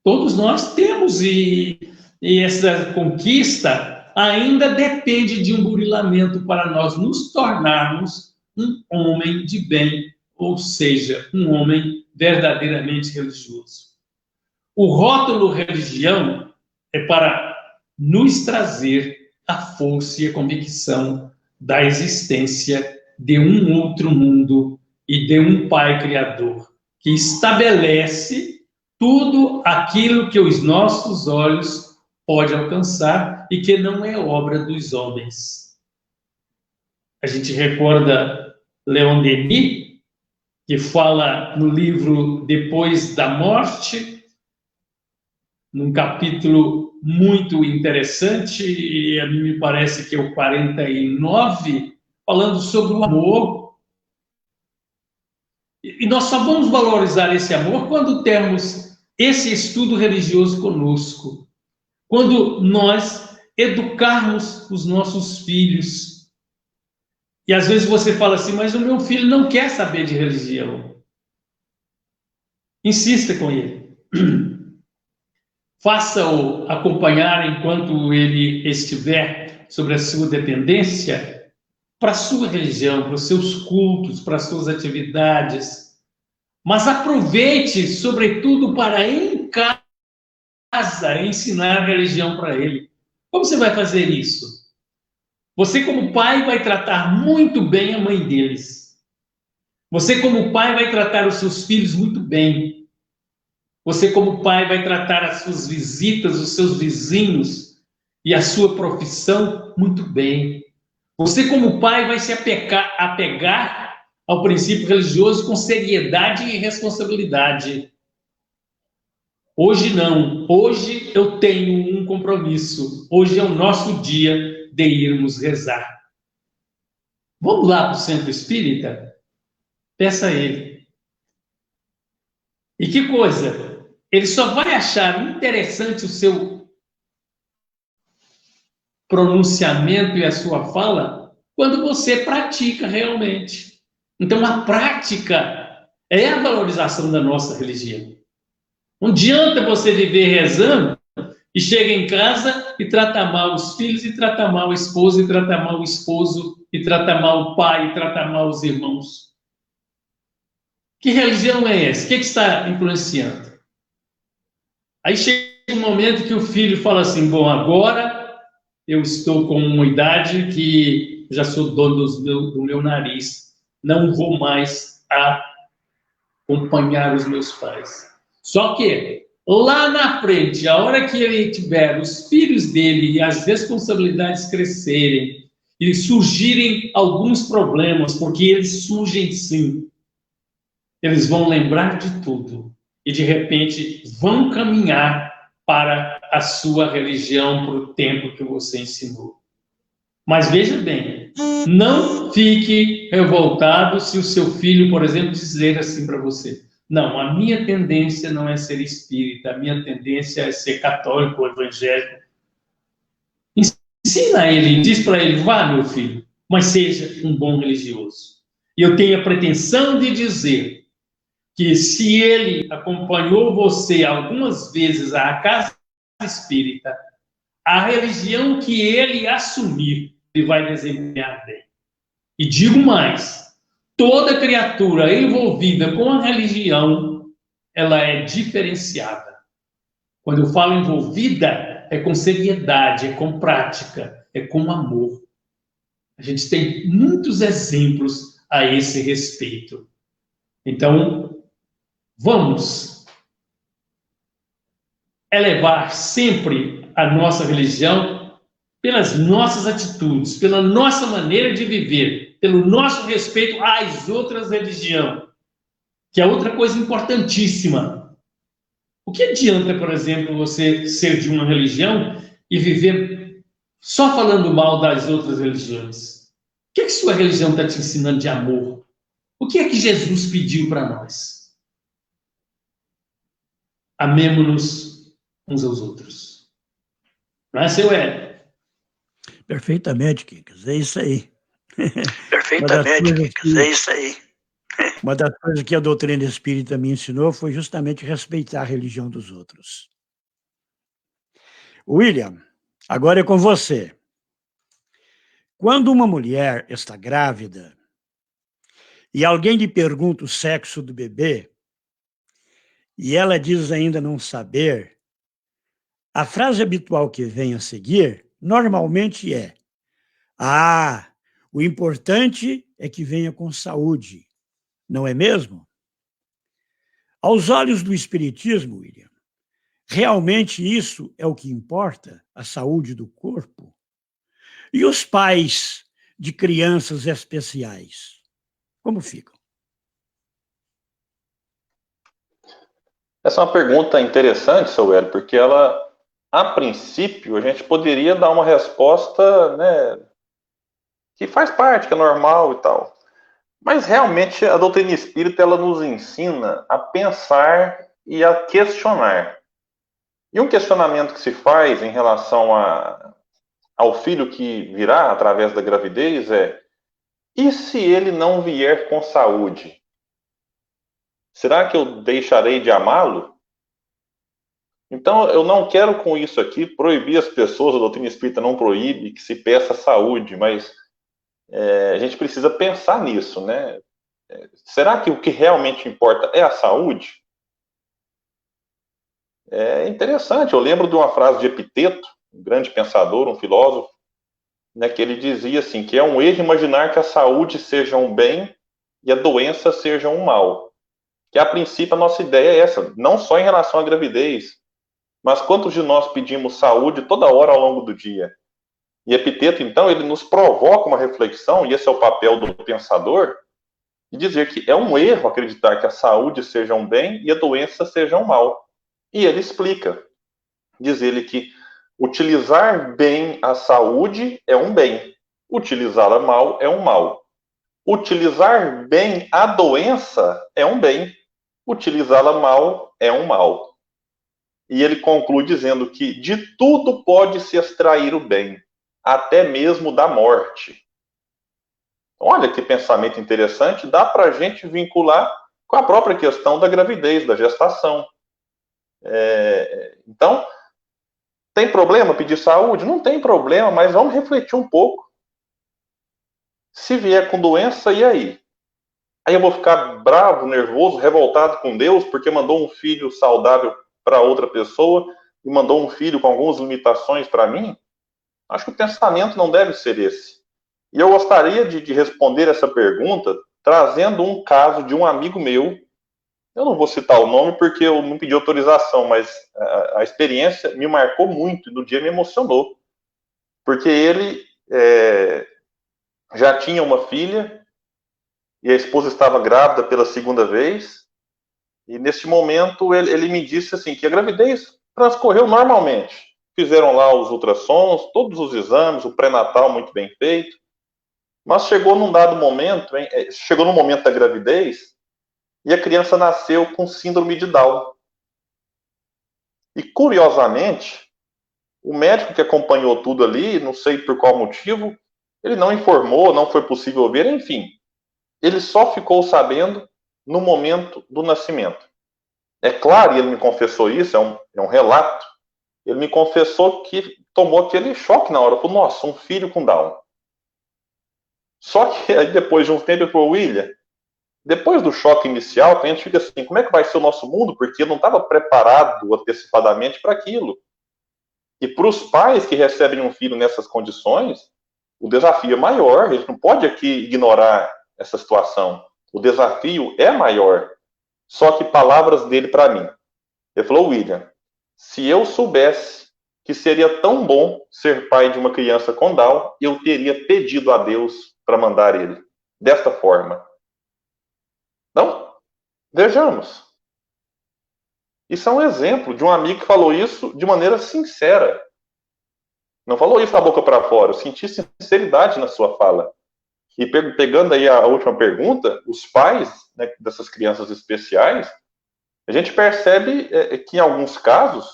Todos nós temos, e essa conquista ainda depende de um burilamento para nós nos tornarmos um homem de bem, ou seja, um homem verdadeiramente religioso. O rótulo religião é para nos trazer a força e a convicção da existência de um outro mundo e de um Pai Criador, que estabelece tudo aquilo que os nossos olhos podem alcançar e que não é obra dos homens. A gente recorda Leon Denis, que fala no livro Depois da Morte, num capítulo muito interessante, e a mim me parece que é o 49, falando sobre o amor. E nós só vamos valorizar esse amor quando temos esse estudo religioso conosco, quando nós educarmos os nossos filhos. E às vezes você fala assim, mas o meu filho não quer saber de religião. Insista com ele. Faça-o acompanhar enquanto ele estiver sobre a sua dependência para a sua religião, para os seus cultos, para as suas atividades. Mas aproveite, sobretudo, para em casa ensinar a religião para ele. Como você vai fazer isso? Você, como pai, vai tratar muito bem a mãe deles. Você, como pai, vai tratar os seus filhos muito bem. Você, como pai, vai tratar as suas visitas, os seus vizinhos e a sua profissão muito bem. Você, como pai, vai se apegar ao princípio religioso com seriedade e responsabilidade. Hoje não. Hoje eu tenho um compromisso. Hoje é o nosso dia de irmos rezar. Vamos lá para o centro espírita? Peça a ele. E que coisa? Ele só vai achar interessante o seu pronunciamento e a sua fala quando você pratica realmente. Então, a prática é a valorização da nossa religião. Não adianta você viver rezando e chega em casa e trata mal os filhos, e trata mal a esposa, e trata mal o esposo, e trata mal o pai, e trata mal os irmãos. Que religião é essa? O que está influenciando? Aí chega um momento que o filho fala assim, bom, agora eu estou com uma idade que já sou dono do meu nariz, não vou mais acompanhar os meus pais. Só que lá na frente, a hora que ele tiver os filhos dele e as responsabilidades crescerem e surgirem alguns problemas, porque eles surgem sim, eles vão lembrar de tudo. E, de repente, vão caminhar para a sua religião, para o tempo que você ensinou. Mas veja bem, não fique revoltado se o seu filho, por exemplo, dizer assim para você, não, a minha tendência não é ser espírita, a minha tendência é ser católico ou evangélico. Ensina ele, diz para ele, vá, meu filho, mas seja um bom religioso. E eu tenho a pretensão de dizer que se ele acompanhou você algumas vezes à casa espírita, a religião que ele assumir, ele vai desempenhar bem. E digo mais, toda criatura envolvida com a religião, ela é diferenciada. Quando eu falo envolvida, é com seriedade, é com prática, é com amor. A gente tem muitos exemplos a esse respeito. Então, vamos elevar sempre a nossa religião pelas nossas atitudes, pela nossa maneira de viver, pelo nosso respeito às outras religiões, que é outra coisa importantíssima. O que adianta, por exemplo, você ser de uma religião e viver só falando mal das outras religiões? O que sua religião está te ensinando de amor? O que é que Jesus pediu para nós? Amemo-nos uns aos outros. Não é, seu Hélio? Perfeitamente, Quincas, é isso aí. Perfeitamente, Quincas, é isso aí. Uma das coisas que a doutrina espírita me ensinou foi justamente respeitar a religião dos outros. William, agora é com você. Quando uma mulher está grávida e alguém lhe pergunta o sexo do bebê e ela diz ainda não saber, a frase habitual que vem a seguir normalmente é: "Ah, o importante é que venha com saúde", não é mesmo? Aos olhos do Espiritismo, William, realmente isso é o que importa, a saúde do corpo? E os pais de crianças especiais, como ficam? Essa é uma pergunta interessante, seu Hélio, porque ela, a princípio, a gente poderia dar uma resposta, né, que faz parte, que é normal e tal. Mas realmente a doutrina espírita ela nos ensina a pensar e a questionar. E um questionamento que se faz em relação ao filho que virá através da gravidez é: e se ele não vier com saúde? Será que eu deixarei de amá-lo? Então, eu não quero com isso aqui proibir as pessoas, a doutrina espírita não proíbe que se peça saúde, mas a gente precisa pensar nisso, né? Será que o que realmente importa é a saúde? É interessante, eu lembro de uma frase de Epiteto, um grande pensador, um filósofo, né, que ele dizia assim, que é um erro imaginar que a saúde seja um bem e a doença seja um mal. Que a princípio a nossa ideia é essa, não só em relação à gravidez, mas quantos de nós pedimos saúde toda hora ao longo do dia? E Epiteto, então, ele nos provoca uma reflexão, e esse é o papel do pensador, de dizer que é um erro acreditar que a saúde seja um bem e a doença seja um mal. E ele explica, diz ele que utilizar bem a saúde é um bem, utilizá-la mal é um mal. Utilizar bem a doença é um bem, utilizá-la mal é um mal. E ele conclui dizendo que de tudo pode se extrair o bem, até mesmo da morte. Olha que pensamento interessante, dá para a gente vincular com a própria questão da gravidez, da gestação. Então, tem problema pedir saúde? Não tem problema, mas vamos refletir um pouco. Se vier com doença, e aí? Aí eu vou ficar bravo, nervoso, revoltado com Deus porque mandou um filho saudável para outra pessoa e mandou um filho com algumas limitações para mim? Acho que o pensamento não deve ser esse. E eu gostaria de responder essa pergunta trazendo um caso de um amigo meu. Eu não vou citar o nome porque eu não pedi autorização, mas a experiência me marcou muito e no dia me emocionou. Porque ele já tinha uma filha e a esposa estava grávida pela segunda vez. E nesse momento ele me disse assim que a gravidez transcorreu normalmente. Fizeram lá os ultrassons, todos os exames, o pré-natal muito bem feito. Mas chegou num dado momento, chegou no momento da gravidez e a criança nasceu com síndrome de Down. E curiosamente, o médico que acompanhou tudo ali, não sei por qual motivo, ele não informou, não foi possível ver, enfim. Ele só ficou sabendo no momento do nascimento. É claro, e ele me confessou isso, é um relato, ele me confessou que tomou aquele choque na hora, falou, nossa, um filho com Down. Só que aí depois de um tempo ele falou, William, depois do choque inicial, a gente fica assim, como é que vai ser o nosso mundo? Porque eu não estava preparado antecipadamente para aquilo. E para os pais que recebem um filho nessas condições, o desafio é maior, a gente não pode aqui ignorar essa situação. O desafio é maior. Só que palavras dele para mim. Ele falou, William, se eu soubesse que seria tão bom ser pai de uma criança com Down, eu teria pedido a Deus para mandar ele desta forma. Não? Vejamos. Isso é um exemplo de um amigo que falou isso de maneira sincera. Não falou isso da boca para fora, eu senti sinceridade na sua fala. E pegando aí a última pergunta, os pais, né, dessas crianças especiais, a gente percebe que em alguns casos,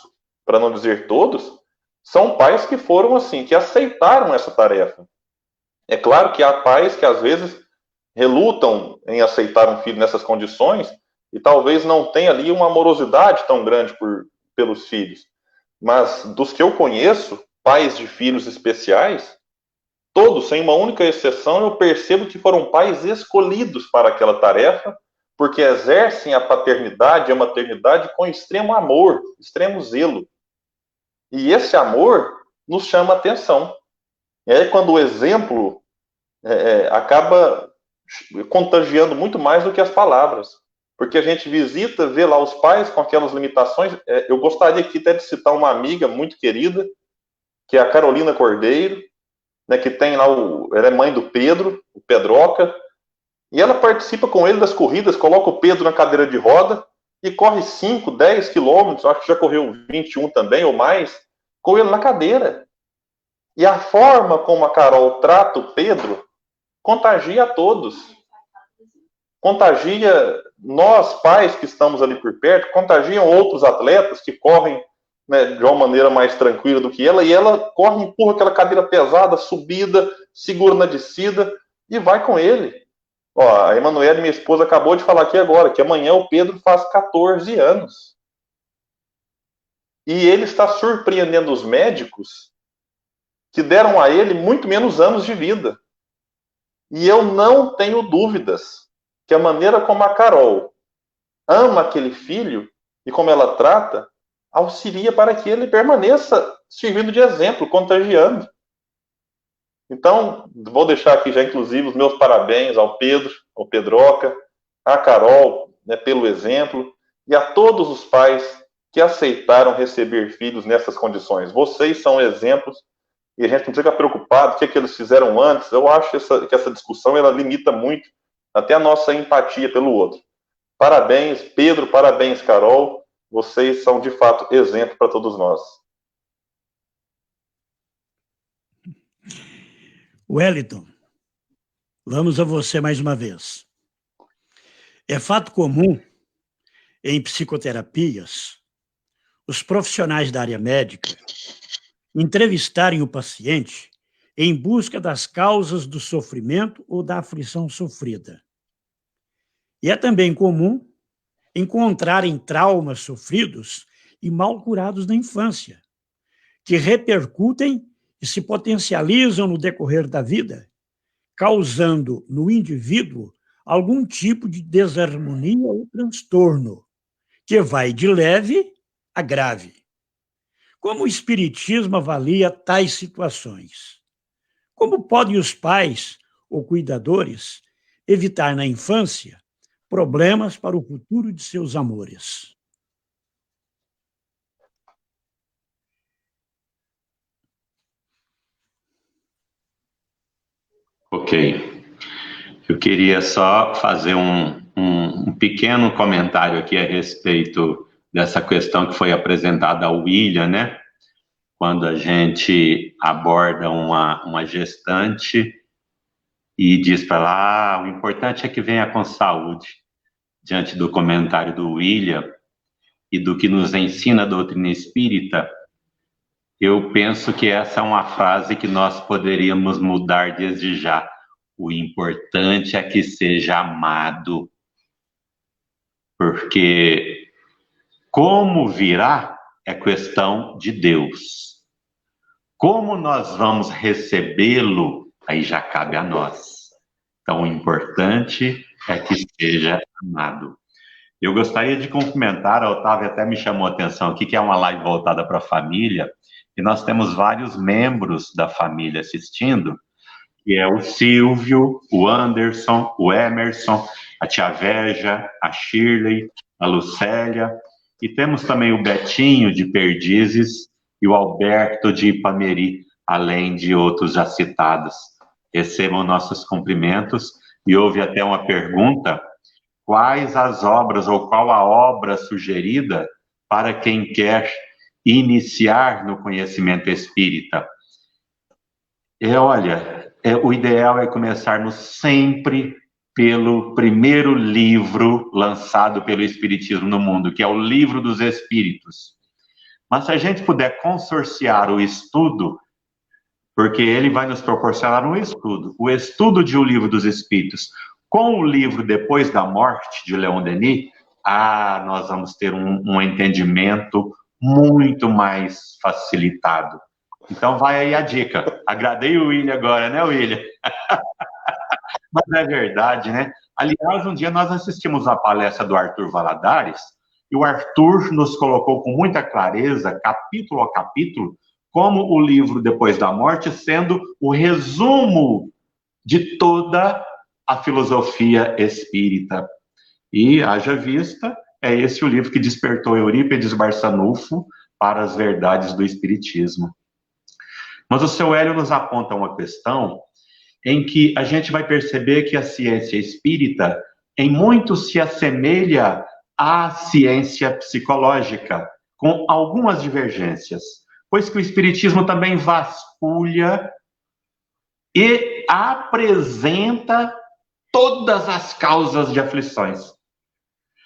para não dizer todos, são pais que foram assim, que aceitaram essa tarefa. É claro que há pais que às vezes relutam em aceitar um filho nessas condições e talvez não tenha ali uma amorosidade tão grande pelos filhos. Mas dos que eu conheço, pais de filhos especiais, todos, sem uma única exceção, eu percebo que foram pais escolhidos para aquela tarefa, porque exercem a paternidade e a maternidade com extremo amor, extremo zelo. E esse amor nos chama atenção. E aí, quando o exemplo acaba contagiando muito mais do que as palavras. Porque a gente visita, vê lá os pais com aquelas limitações. Eu gostaria aqui até de citar uma amiga muito querida, que é a Carolina Cordeiro, né, que tem lá ela é mãe do Pedro, o Pedroca, e ela participa com ele das corridas, coloca o Pedro na cadeira de roda e corre 5, 10 quilômetros, acho que já correu 21 também ou mais, com ele na cadeira. E a forma como a Carol trata o Pedro contagia a todos. Contagia nós, pais que estamos ali por perto, contagiam outros atletas que correm, né, de uma maneira mais tranquila do que ela, e ela corre, empurra aquela cadeira pesada, subida, segura na descida, e vai com ele. Ó, a Emanuele, minha esposa, acabou de falar aqui agora, que amanhã o Pedro faz 14 anos. E ele está surpreendendo os médicos que deram a ele muito menos anos de vida. E eu não tenho dúvidas que a maneira como a Carol ama aquele filho e como ela trata, auxilia para que ele permaneça servindo de exemplo, contagiando. Então, vou deixar aqui já, inclusive, os meus parabéns ao Pedro, ao Pedroca, à Carol, né, pelo exemplo, e a todos os pais que aceitaram receber filhos nessas condições. Vocês são exemplos, e a gente não fica preocupado, o que eles fizeram antes. Eu acho que essa discussão ela limita muito até a nossa empatia pelo outro. Parabéns, Pedro, parabéns, Carol. Vocês são, de fato, exemplo para todos nós. Wellington, vamos a você mais uma vez. É fato comum, em psicoterapias, os profissionais da área médica entrevistarem o paciente em busca das causas do sofrimento ou da aflição sofrida. E é também comum encontrarem traumas sofridos e mal curados na infância, que repercutem e se potencializam no decorrer da vida, causando no indivíduo algum tipo de desarmonia ou transtorno, que vai de leve a grave. Como o Espiritismo avalia tais situações? Como podem os pais ou cuidadores evitar na infância problemas para o futuro de seus amores? Ok. Eu queria só fazer um pequeno comentário aqui a respeito dessa questão que foi apresentada ao William, né? Quando a gente aborda uma gestante e diz para ela, o importante é que venha com saúde. Diante do comentário do William e do que nos ensina a doutrina espírita, eu penso que essa é uma frase que nós poderíamos mudar desde já. O importante é que seja amado. Porque como virá é questão de Deus. Como nós vamos recebê-lo, aí já cabe a nós. Então, o importante é que seja amado. Eu gostaria de cumprimentar, a Otávia até me chamou a atenção aqui, que é uma live voltada para a família, e nós temos vários membros da família assistindo, que é o Silvio, o Anderson, o Emerson, a tia Veja, a Shirley, a Lucélia, e temos também o Betinho de Perdizes e o Alberto de Ipameri, além de outros já citados. Recebam nossos cumprimentos. E houve até uma pergunta: quais as obras ou qual a obra sugerida para quem quer iniciar no conhecimento espírita? Olha, o ideal é começarmos sempre pelo primeiro livro lançado pelo Espiritismo no mundo, que é o Livro dos Espíritos. Mas se a gente puder consorciar o estudo, porque ele vai nos proporcionar um estudo, o estudo de O Livro dos Espíritos, com o livro Depois da Morte, de Leon Denis, nós vamos ter um entendimento muito mais facilitado. Então vai aí a dica. Agradei o William agora, né, William? Mas é verdade, né? Aliás, um dia nós assistimos a palestra do Arthur Valadares, e o Arthur nos colocou com muita clareza, capítulo a capítulo, como o livro Depois da Morte sendo o resumo de toda a filosofia espírita. E, haja vista, é esse o livro que despertou Eurípides Barçanufo para as verdades do Espiritismo. Mas o seu Hélio nos aponta uma questão em que a gente vai perceber que a ciência espírita, em muito, se assemelha à ciência psicológica, com algumas divergências, pois que o Espiritismo também vasculha e apresenta todas as causas de aflições.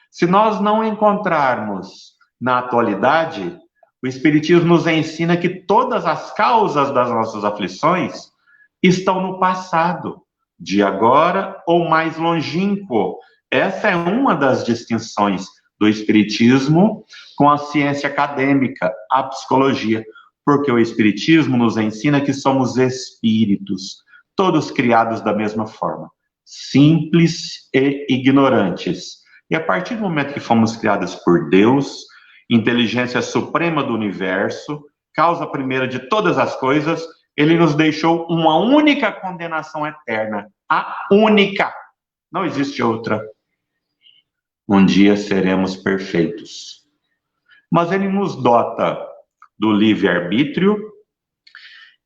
Se nós não encontrarmos na atualidade, o Espiritismo nos ensina que todas as causas das nossas aflições estão no passado, de agora ou mais longínquo. Essa é uma das distinções do Espiritismo com a ciência acadêmica, a psicologia, porque o Espiritismo nos ensina que somos espíritos, todos criados da mesma forma, simples e ignorantes. E a partir do momento que fomos criados por Deus, inteligência suprema do universo, causa primeira de todas as coisas, ele nos deixou uma única condenação eterna. A única. Não existe outra. Um dia seremos perfeitos. Mas ele nos dota do livre-arbítrio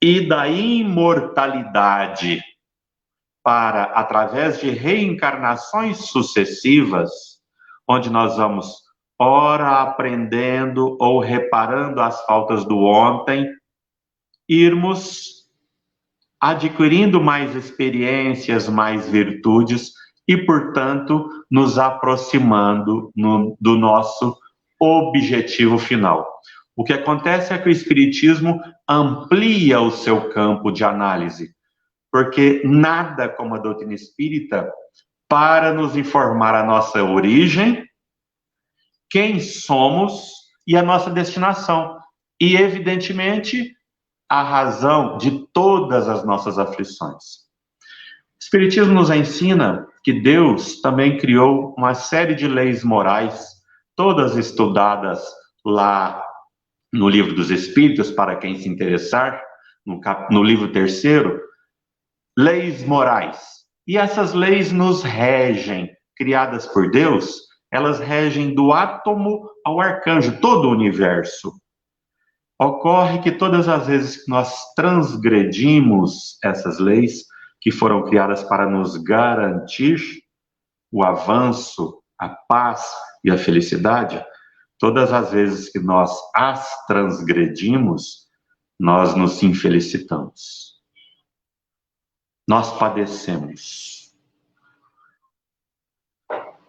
e da imortalidade para, através de reencarnações sucessivas, onde nós vamos, ora aprendendo ou reparando as faltas do ontem, irmos adquirindo mais experiências, mais virtudes e, portanto, nos aproximando do nosso objetivo final. O que acontece é que o Espiritismo amplia o seu campo de análise, porque nada como a doutrina espírita para nos informar a nossa origem, quem somos e a nossa destinação. E, evidentemente, a razão de todas as nossas aflições. O Espiritismo nos ensina que Deus também criou uma série de leis morais, todas estudadas lá no Livro dos Espíritos, para quem se interessar, no livro 3º, leis morais. E essas leis nos regem, criadas por Deus, elas regem do átomo ao arcanjo, todo o universo. Ocorre que todas as vezes que nós transgredimos essas leis, que foram criadas para nos garantir o avanço, a paz e a felicidade, todas as vezes que nós as transgredimos, nós nos infelicitamos. Nós padecemos.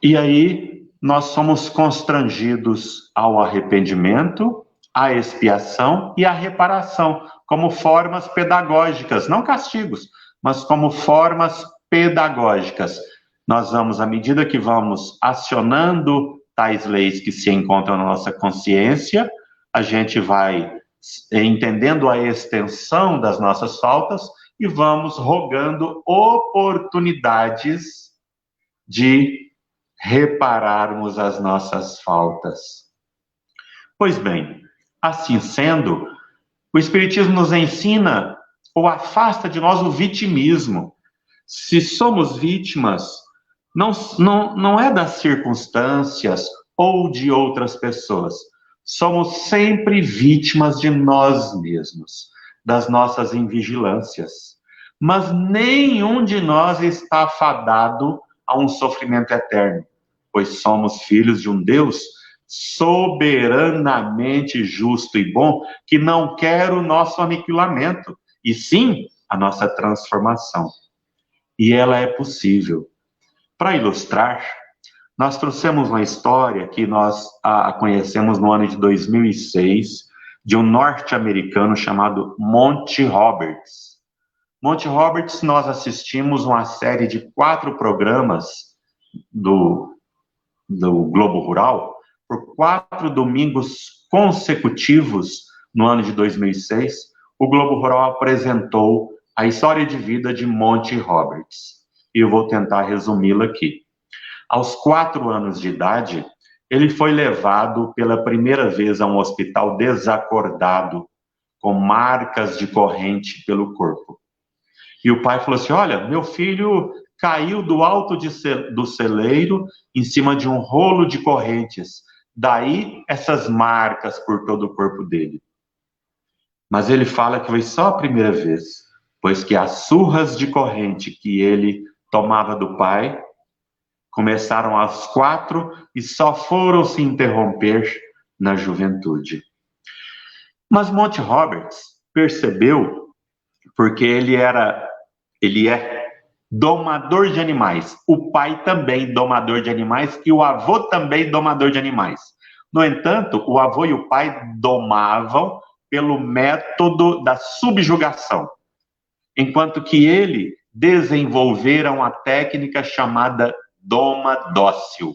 E aí, nós somos constrangidos ao arrependimento, à expiação e à reparação, como formas pedagógicas, não castigos, mas como formas pedagógicas. Nós vamos, à medida que vamos acionando tais leis que se encontram na nossa consciência, a gente vai entendendo a extensão das nossas faltas e vamos rogando oportunidades de repararmos as nossas faltas. Pois bem, assim sendo, o Espiritismo nos ensina ou afasta de nós o vitimismo. Se somos vítimas, não é das circunstâncias ou de outras pessoas, somos sempre vítimas de nós mesmos, das nossas invigilâncias. Mas nenhum de nós está fadado a um sofrimento eterno, pois somos filhos de um Deus soberanamente justo e bom, que não quer o nosso aniquilamento, e sim a nossa transformação. E ela é possível. Para ilustrar, nós trouxemos uma história que nós a conhecemos no ano de 2006, de um norte-americano chamado Monty Roberts. Monty Roberts, nós assistimos uma série de 4 programas do Globo Rural, por 4 domingos consecutivos no ano de 2006, o Globo Rural apresentou a história de vida de Monty Roberts. E eu vou tentar resumi-la aqui. Aos 4 anos de idade, ele foi levado pela primeira vez a um hospital desacordado, com marcas de corrente pelo corpo. E o pai falou assim: olha, meu filho caiu do alto do celeiro em cima de um rolo de correntes. Daí essas marcas por todo o corpo dele. Mas ele fala que foi só a primeira vez, pois que as surras de corrente que ele tomava do pai começaram aos 4 e só foram se interromper na juventude. Mas Monty Roberts percebeu, porque ele é domador de animais, o pai também domador de animais e o avô também domador de animais. No entanto, o avô e o pai domavam pelo método da subjugação, enquanto que ele desenvolvera uma técnica chamada doma dócil.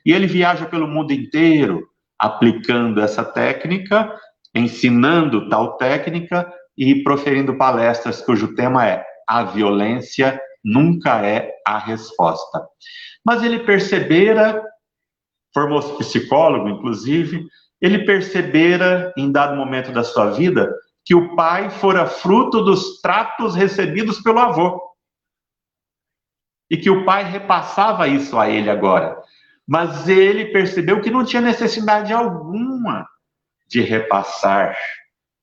E ele viaja pelo mundo inteiro aplicando essa técnica, ensinando tal técnica e proferindo palestras cujo tema é: a violência nunca é a resposta. Mas ele percebera, formou-se psicólogo, inclusive, ele percebera, em dado momento da sua vida, que o pai fora fruto dos tratos recebidos pelo avô. E que o pai repassava isso a ele agora. Mas ele percebeu que não tinha necessidade alguma de repassar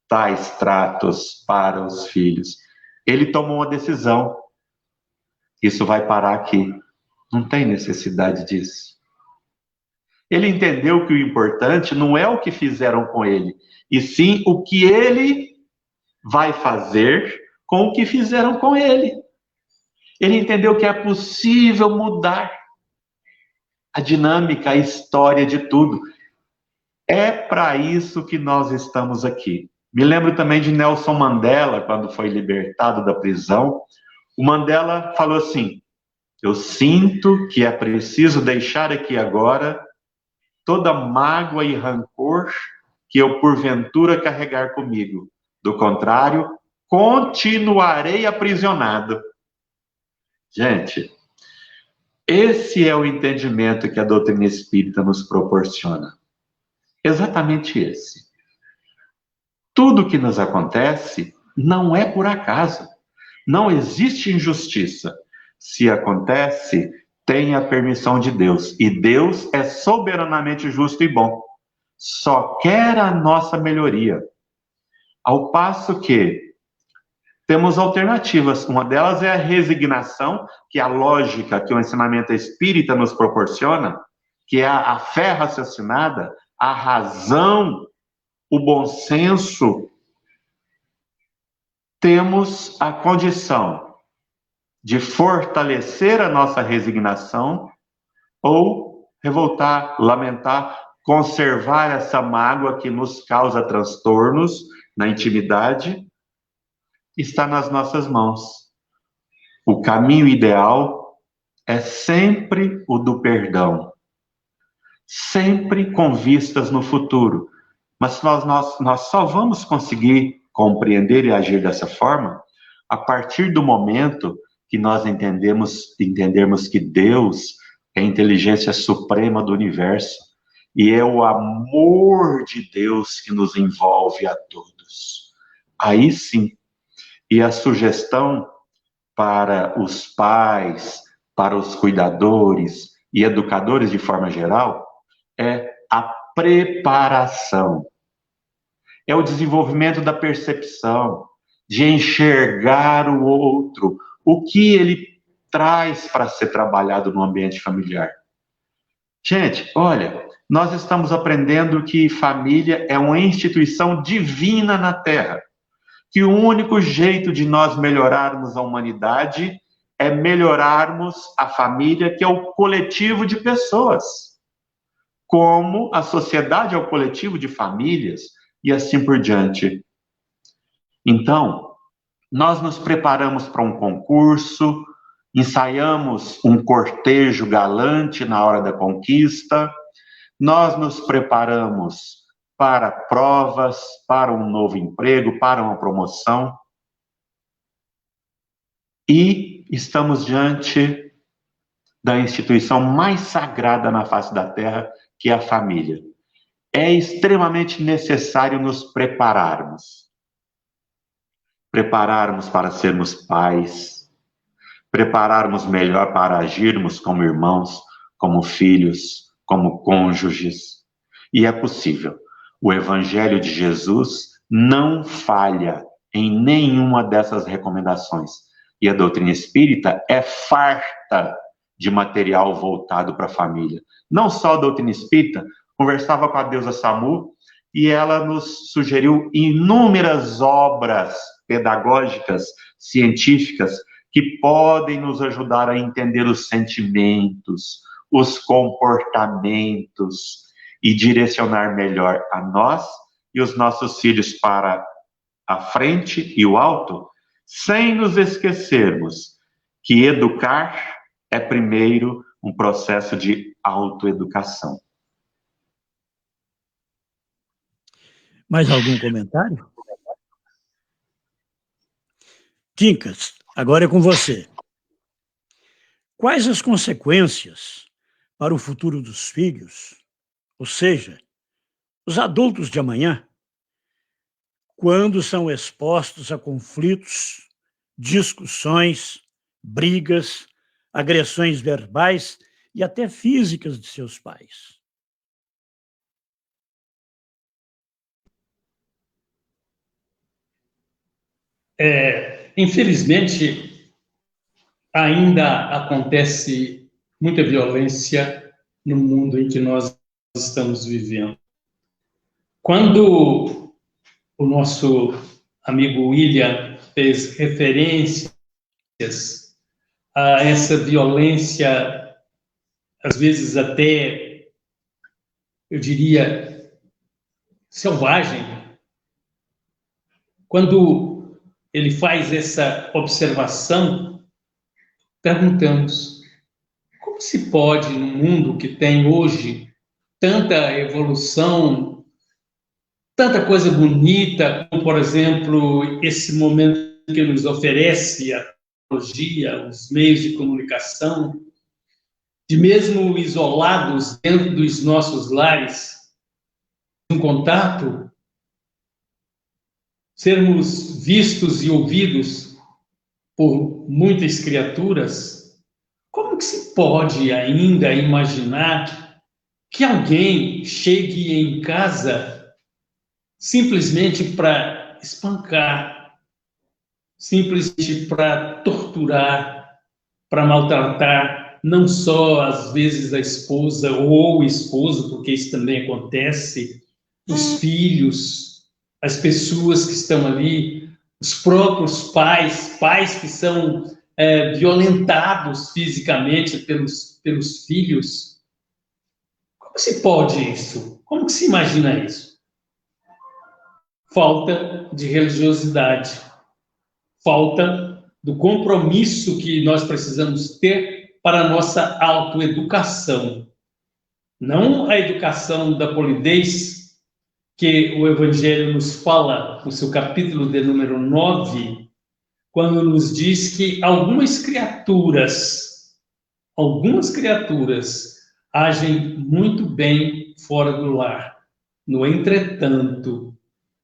tais tratos para os filhos. Ele tomou uma decisão. Isso vai parar aqui. Não tem necessidade disso. Ele entendeu que o importante não é o que fizeram com ele, e sim o que ele vai fazer com o que fizeram com ele. Ele entendeu que é possível mudar a dinâmica, a história de tudo. É para isso que nós estamos aqui. Me lembro também de Nelson Mandela, quando foi libertado da prisão. O Mandela falou assim: eu sinto que é preciso deixar aqui agora toda mágoa e rancor que eu porventura carregar comigo. Do contrário, continuarei aprisionado. Gente, esse é o entendimento que a doutrina espírita nos proporciona. Exatamente esse. Tudo que nos acontece não é por acaso. Não existe injustiça. Se acontece, tem a permissão de Deus. E Deus é soberanamente justo e bom. Só quer a nossa melhoria. Ao passo que temos alternativas. Uma delas é a resignação, que é a lógica que o ensinamento espírita nos proporciona, que é a fé raciocinada, a razão, o bom senso. Temos a condição de fortalecer a nossa resignação ou revoltar, lamentar, conservar essa mágoa que nos causa transtornos na intimidade. Está nas nossas mãos. O caminho ideal é sempre o do perdão, sempre com vistas no futuro. Mas nós só vamos conseguir compreender e agir dessa forma a partir do momento que nós entendermos que Deus é a inteligência suprema do universo e é o amor de Deus que nos envolve a todos. Aí sim. E a sugestão para os pais, para os cuidadores e educadores de forma geral, é a preparação. É o desenvolvimento da percepção, de enxergar o outro, o que ele traz para ser trabalhado no ambiente familiar. Gente, olha, nós estamos aprendendo que família é uma instituição divina na Terra, que o único jeito de nós melhorarmos a humanidade é melhorarmos a família, que é o coletivo de pessoas, como a sociedade é o coletivo de famílias, e assim por diante. Então, nós nos preparamos para um concurso, ensaiamos um cortejo galante na hora da conquista, nós nos preparamos para provas, para um novo emprego, para uma promoção, e estamos diante da instituição mais sagrada na face da Terra, que é a família. É extremamente necessário nos prepararmos. Prepararmos para sermos pais, prepararmos melhor para agirmos como irmãos, como filhos, como cônjuges. E é possível. O Evangelho de Jesus não falha em nenhuma dessas recomendações. E a doutrina espírita é farta de material voltado para a família. Não só a doutrina espírita, conversava com a deusa Samu e ela nos sugeriu inúmeras obras pedagógicas, científicas, que podem nos ajudar a entender os sentimentos, os comportamentos e direcionar melhor a nós e os nossos filhos para a frente e o alto, sem nos esquecermos que educar é primeiro um processo de autoeducação. Mais algum comentário? Quincas, agora é com você. Quais as consequências para o futuro dos filhos, ou seja, os adultos de amanhã, quando são expostos a conflitos, discussões, brigas, agressões verbais e até físicas de seus pais? Infelizmente, ainda acontece muita violência no mundo em que nós estamos vivendo. Quando o nosso amigo William fez referências a essa violência, às vezes até, eu diria, selvagem, quando ele faz essa observação, perguntamos: como se pode, no mundo que tem hoje tanta evolução, tanta coisa bonita, como, por exemplo, esse momento que nos oferece a tecnologia, os meios de comunicação, de mesmo isolados dentro dos nossos lares, em contato, sermos vistos e ouvidos por muitas criaturas, como que se pode ainda imaginar que alguém chegue em casa simplesmente para espancar, simplesmente para torturar, para maltratar, não só às vezes a esposa ou o esposo, porque isso também acontece, os filhos, as pessoas que estão ali, os próprios pais que são violentados fisicamente pelos filhos. Como se pode isso? Como que se imagina isso? Falta de religiosidade, falta do compromisso que nós precisamos ter para a nossa autoeducação. Não a educação da polidez, que o Evangelho nos fala no seu capítulo de número 9, quando nos diz que algumas criaturas agem muito bem fora do lar. No entretanto,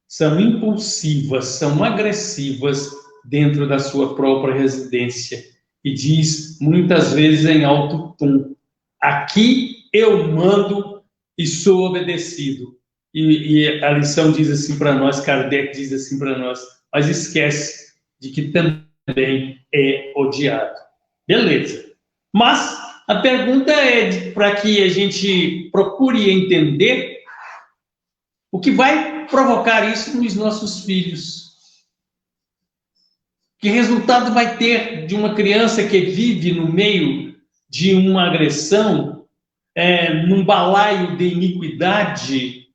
são impulsivas, são agressivas dentro da sua própria residência. E diz, muitas vezes em alto tom: aqui eu mando e sou obedecido. E a lição diz assim para nós, Kardec diz assim para nós, mas esquece de que também é odiado. Beleza. Mas a pergunta é para que a gente procure entender o que vai provocar isso nos nossos filhos. Que resultado vai ter de uma criança que vive no meio de uma agressão, num balaio de iniquidade,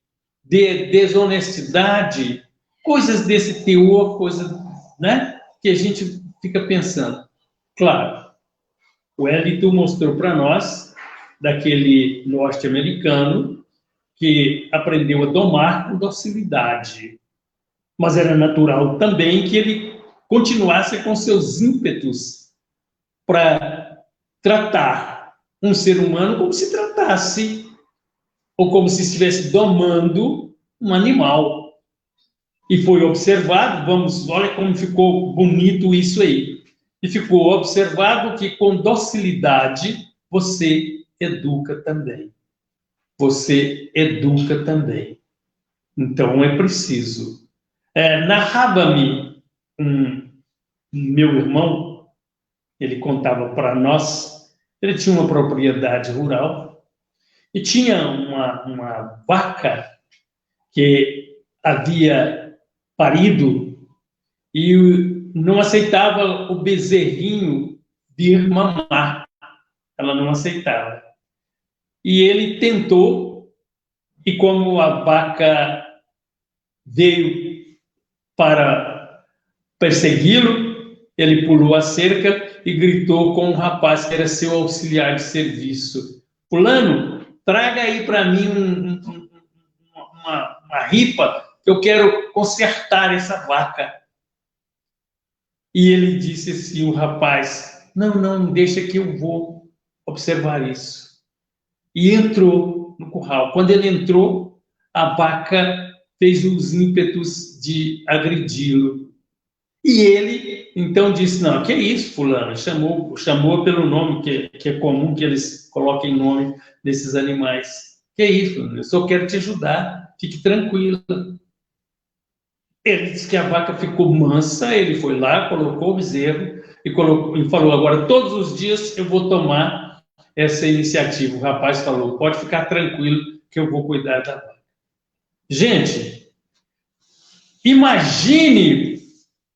de desonestidade, coisas desse teor, coisas, né, que a gente fica pensando. Claro, o Wellington mostrou para nós daquele norte-americano que aprendeu a domar com docilidade, mas era natural também que ele continuasse com seus ímpetos para tratar um ser humano como se tratasse, ou como se estivesse domando um animal. E foi observado, olha como ficou bonito isso aí. E ficou observado que com docilidade você educa também. Você educa também. Então é preciso. Narrava-me meu irmão, ele contava para nós, ele tinha uma propriedade rural e tinha uma vaca que havia parido e não aceitava o bezerrinho vir mamar. Ela não aceitava. E ele tentou, e como a vaca veio para persegui-lo, ele pulou a cerca e gritou com um rapaz que era seu auxiliar de serviço: fulano, traga aí para mim uma ripa, que eu quero consertar essa vaca. E ele disse assim, o rapaz: não, deixa que eu vou observar isso. E entrou no curral. Quando ele entrou, a vaca fez os ímpetos de agredi-lo. E ele, então, disse, não, que é isso, fulano? Chamou pelo nome, que é comum que eles coloquem nome desses animais. Que é isso, fulano? Eu só quero te ajudar, fique tranquila. Ele disse que a vaca ficou mansa, ele foi lá, colocou o bezerro e falou, agora, todos os dias eu vou tomar essa iniciativa. O rapaz falou, pode ficar tranquilo que eu vou cuidar da vaca. Gente, imagine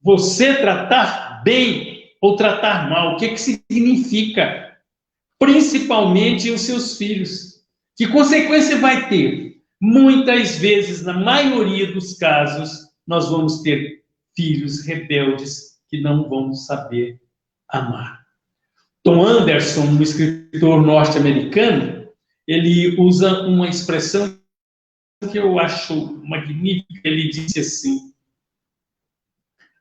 você tratar bem ou tratar mal. O que significa? Principalmente os seus filhos. Que consequência vai ter? Muitas vezes, na maioria dos casos, nós vamos ter filhos rebeldes que não vão saber amar. Tom Anderson, um escritor norte-americano, ele usa uma expressão que eu acho magnífica. Ele disse assim: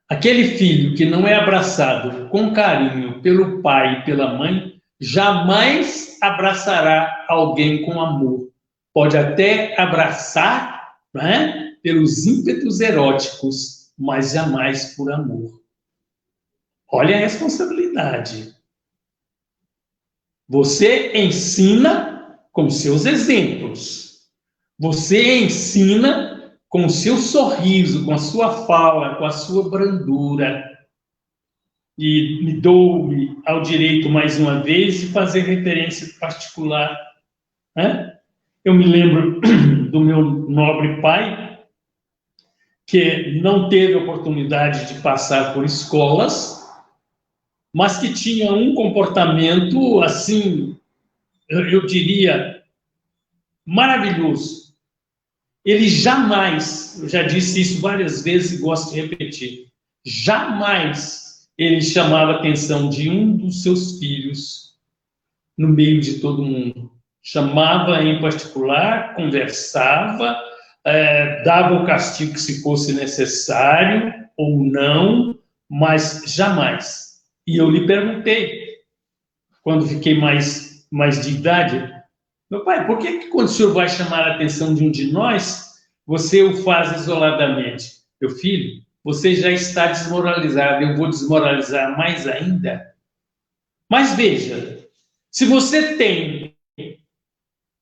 aquele filho que não é abraçado com carinho pelo pai e pela mãe, jamais abraçará alguém com amor. Pode até abraçar, né, pelos ímpetos eróticos, mas jamais por amor. Olha a responsabilidade. Você ensina com seus exemplos. Você ensina com o seu sorriso, com a sua fala, com a sua brandura. E me dou-me ao direito, mais uma vez, de fazer referência particular. Né? Eu me lembro do meu nobre pai, que não teve oportunidade de passar por escolas, mas que tinha um comportamento, assim, eu diria, maravilhoso. Ele jamais, eu já disse isso várias vezes e gosto de repetir, jamais ele chamava a atenção de um dos seus filhos no meio de todo mundo. Chamava em particular, conversava, dava o castigo que se fosse necessário ou não, mas jamais. E eu lhe perguntei, quando fiquei mais de idade, meu pai, por que quando o senhor vai chamar a atenção de um de nós, você o faz isoladamente? Meu filho, você já está desmoralizado, eu vou desmoralizar mais ainda? Mas veja, se você tem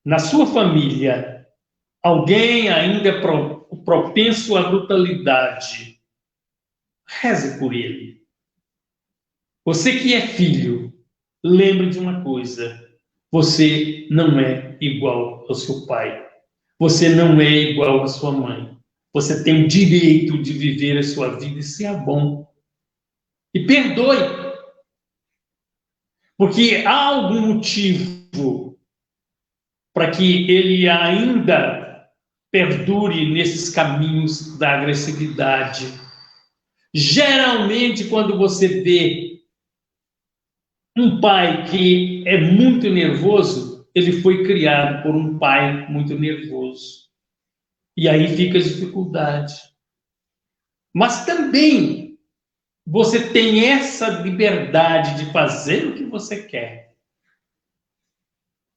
na sua família, alguém ainda é propenso à brutalidade, reze por ele. Você que é filho, lembre de uma coisa: você não é igual ao seu pai. Você não é igual à sua mãe. Você tem o direito de viver a sua vida e ser bom. E perdoe. Porque há algum motivo para que ele ainda perdure nesses caminhos da agressividade. Geralmente, quando você vê um pai que é muito nervoso, ele foi criado por um pai muito nervoso. E aí fica a dificuldade. Mas também você tem essa liberdade de fazer o que você quer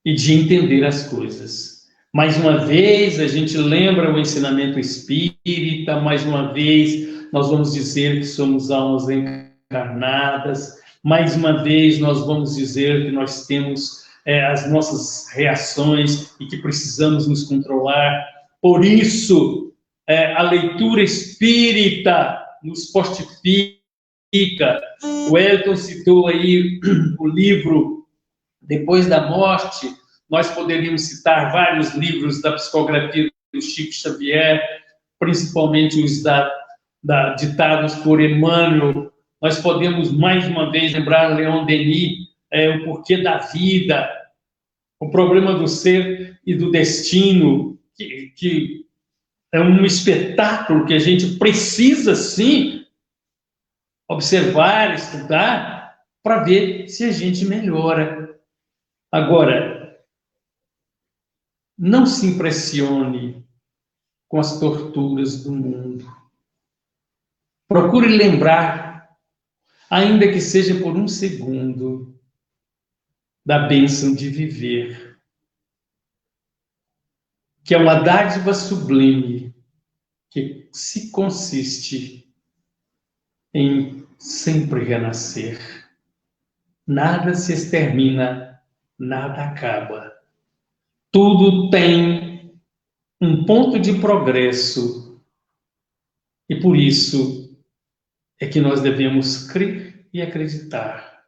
e de entender as coisas. Mais uma vez, a gente lembra o ensinamento espírita, mais uma vez, nós vamos dizer que somos almas encarnadas, mais uma vez, nós vamos dizer que nós temos as nossas reações e que precisamos nos controlar. Por isso, a leitura espírita nos fortifica. O Elton citou aí o livro Depois da Morte. Nós poderíamos citar vários livros da psicografia do Chico Xavier, principalmente os ditados por Emmanuel. Nós podemos, mais uma vez, lembrar Leon Denis, o porquê da vida, o problema do ser e do destino, que é um espetáculo que a gente precisa, sim, observar, estudar, para ver se a gente melhora. Agora, não se impressione com as torturas do mundo. Procure lembrar, ainda que seja por um segundo, da bênção de viver, que é uma dádiva sublime, que se consiste em sempre renascer. Nada se extermina, nada acaba. Tudo tem um ponto de progresso. E por isso é que nós devemos crer e acreditar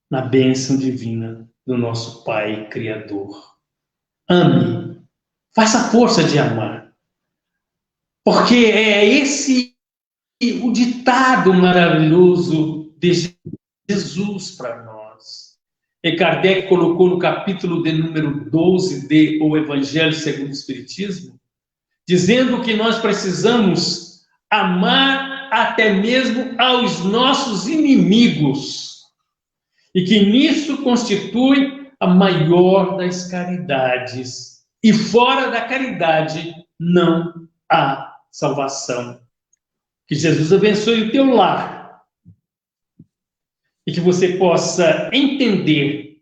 na bênção divina do nosso Pai Criador. Ame. Faça força de amar. Porque é esse o ditado maravilhoso de Jesus para nós. E Kardec colocou no capítulo de número 12 de O Evangelho segundo o Espiritismo, dizendo que nós precisamos amar até mesmo aos nossos inimigos, e que nisso constitui a maior das caridades. E fora da caridade não há salvação. Que Jesus abençoe o teu lar e que você possa entender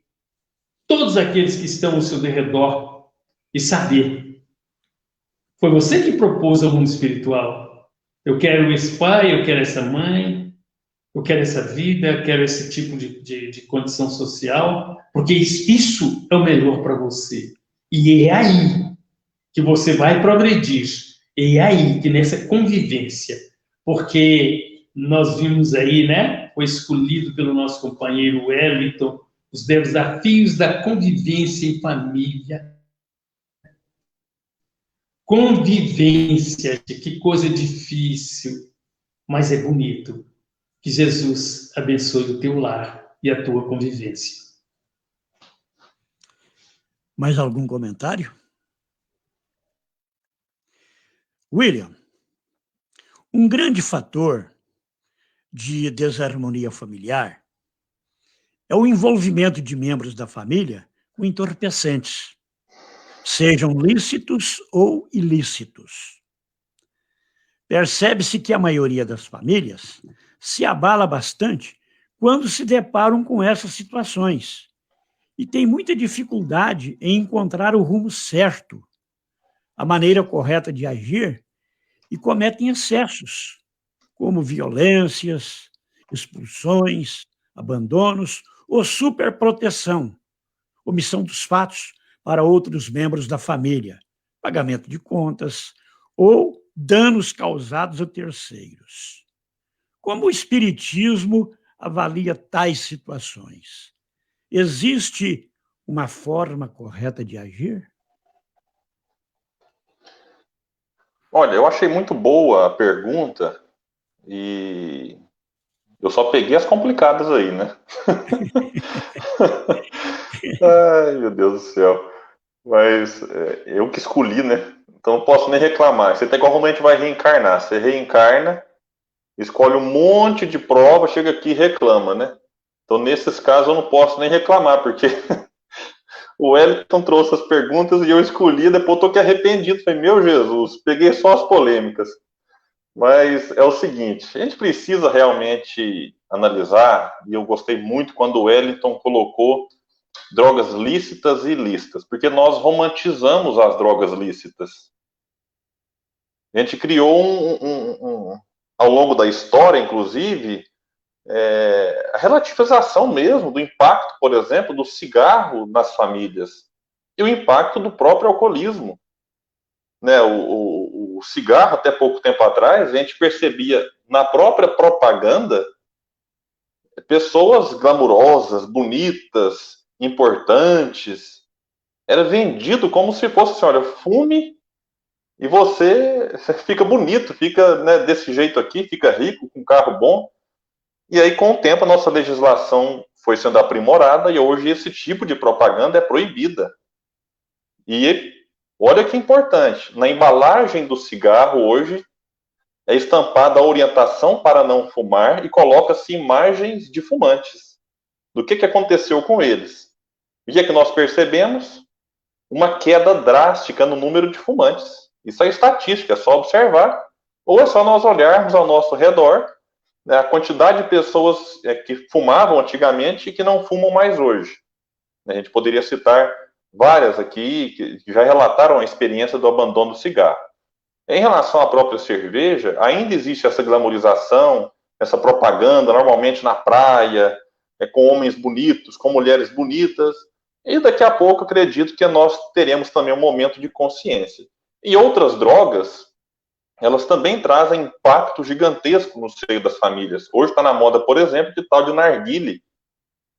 todos aqueles que estão ao seu redor e saber. Foi você que propôs ao mundo espiritual. Eu quero esse pai, eu quero essa mãe, eu quero essa vida, eu quero esse tipo de condição social, porque isso é o melhor para você. E é aí que você vai progredir. E é aí que nessa convivência, porque nós vimos aí, né, foi escolhido pelo nosso companheiro Wellington, os desafios da convivência em família. Convivência, que coisa difícil, mas é bonito. Que Jesus abençoe o teu lar e a tua convivência. Mais algum comentário? William, um grande fator de desarmonia familiar é o envolvimento de membros da família com entorpecentes, sejam lícitos ou ilícitos. Percebe-se que a maioria das famílias se abala bastante quando se deparam com essas situações e tem muita dificuldade em encontrar o rumo certo, a maneira correta de agir, e cometem excessos, como violências, expulsões, abandonos ou superproteção, omissão dos fatos para outros membros da família, pagamento de contas ou danos causados a terceiros. Como o Espiritismo avalia tais situações? Existe uma forma correta de agir? Olha, eu achei muito boa a pergunta e eu só peguei as complicadas aí, né? Ai, meu Deus do céu. Mas eu que escolhi, né? Então não posso nem reclamar. Você tem como a gente vai reencarnar. Você reencarna, escolhe um monte de prova, chega aqui e reclama, né? Então nesses casos eu não posso nem reclamar, porque o Wellington trouxe as perguntas e eu escolhi, depois eu tô aqui arrependido. Falei, meu Jesus, peguei só as polêmicas. Mas é o seguinte, a gente precisa realmente analisar, e eu gostei muito quando o Wellington colocou drogas lícitas e ilícitas, porque nós romantizamos as drogas lícitas. A gente criou ao longo da história, inclusive, a relativização mesmo do impacto, por exemplo, do cigarro nas famílias e o impacto do próprio alcoolismo. Né, o cigarro, até pouco tempo atrás, a gente percebia na própria propaganda pessoas glamurosas, bonitas, importantes. Era vendido como se fosse assim, olha, fume e você fica bonito, fica, né, desse jeito aqui, fica rico, com um carro bom. E aí, com o tempo, a nossa legislação foi sendo aprimorada e hoje esse tipo de propaganda é proibida. E olha que importante, na embalagem do cigarro hoje é estampada a orientação para não fumar e coloca-se imagens de fumantes. Do que aconteceu com eles? O que nós percebemos? Uma queda drástica no número de fumantes. Isso é estatística, é só observar. Ou é só nós olharmos ao nosso redor, né, a quantidade de pessoas que fumavam antigamente e que não fumam mais hoje. A gente poderia citar várias aqui que já relataram a experiência do abandono do cigarro. Em relação à própria cerveja, ainda existe essa glamorização, essa propaganda, normalmente na praia, com homens bonitos, com mulheres bonitas, e daqui a pouco acredito que nós teremos também um momento de consciência. E outras drogas, elas também trazem impacto gigantesco no seio das famílias. Hoje está na moda, por exemplo, de tal de narguile,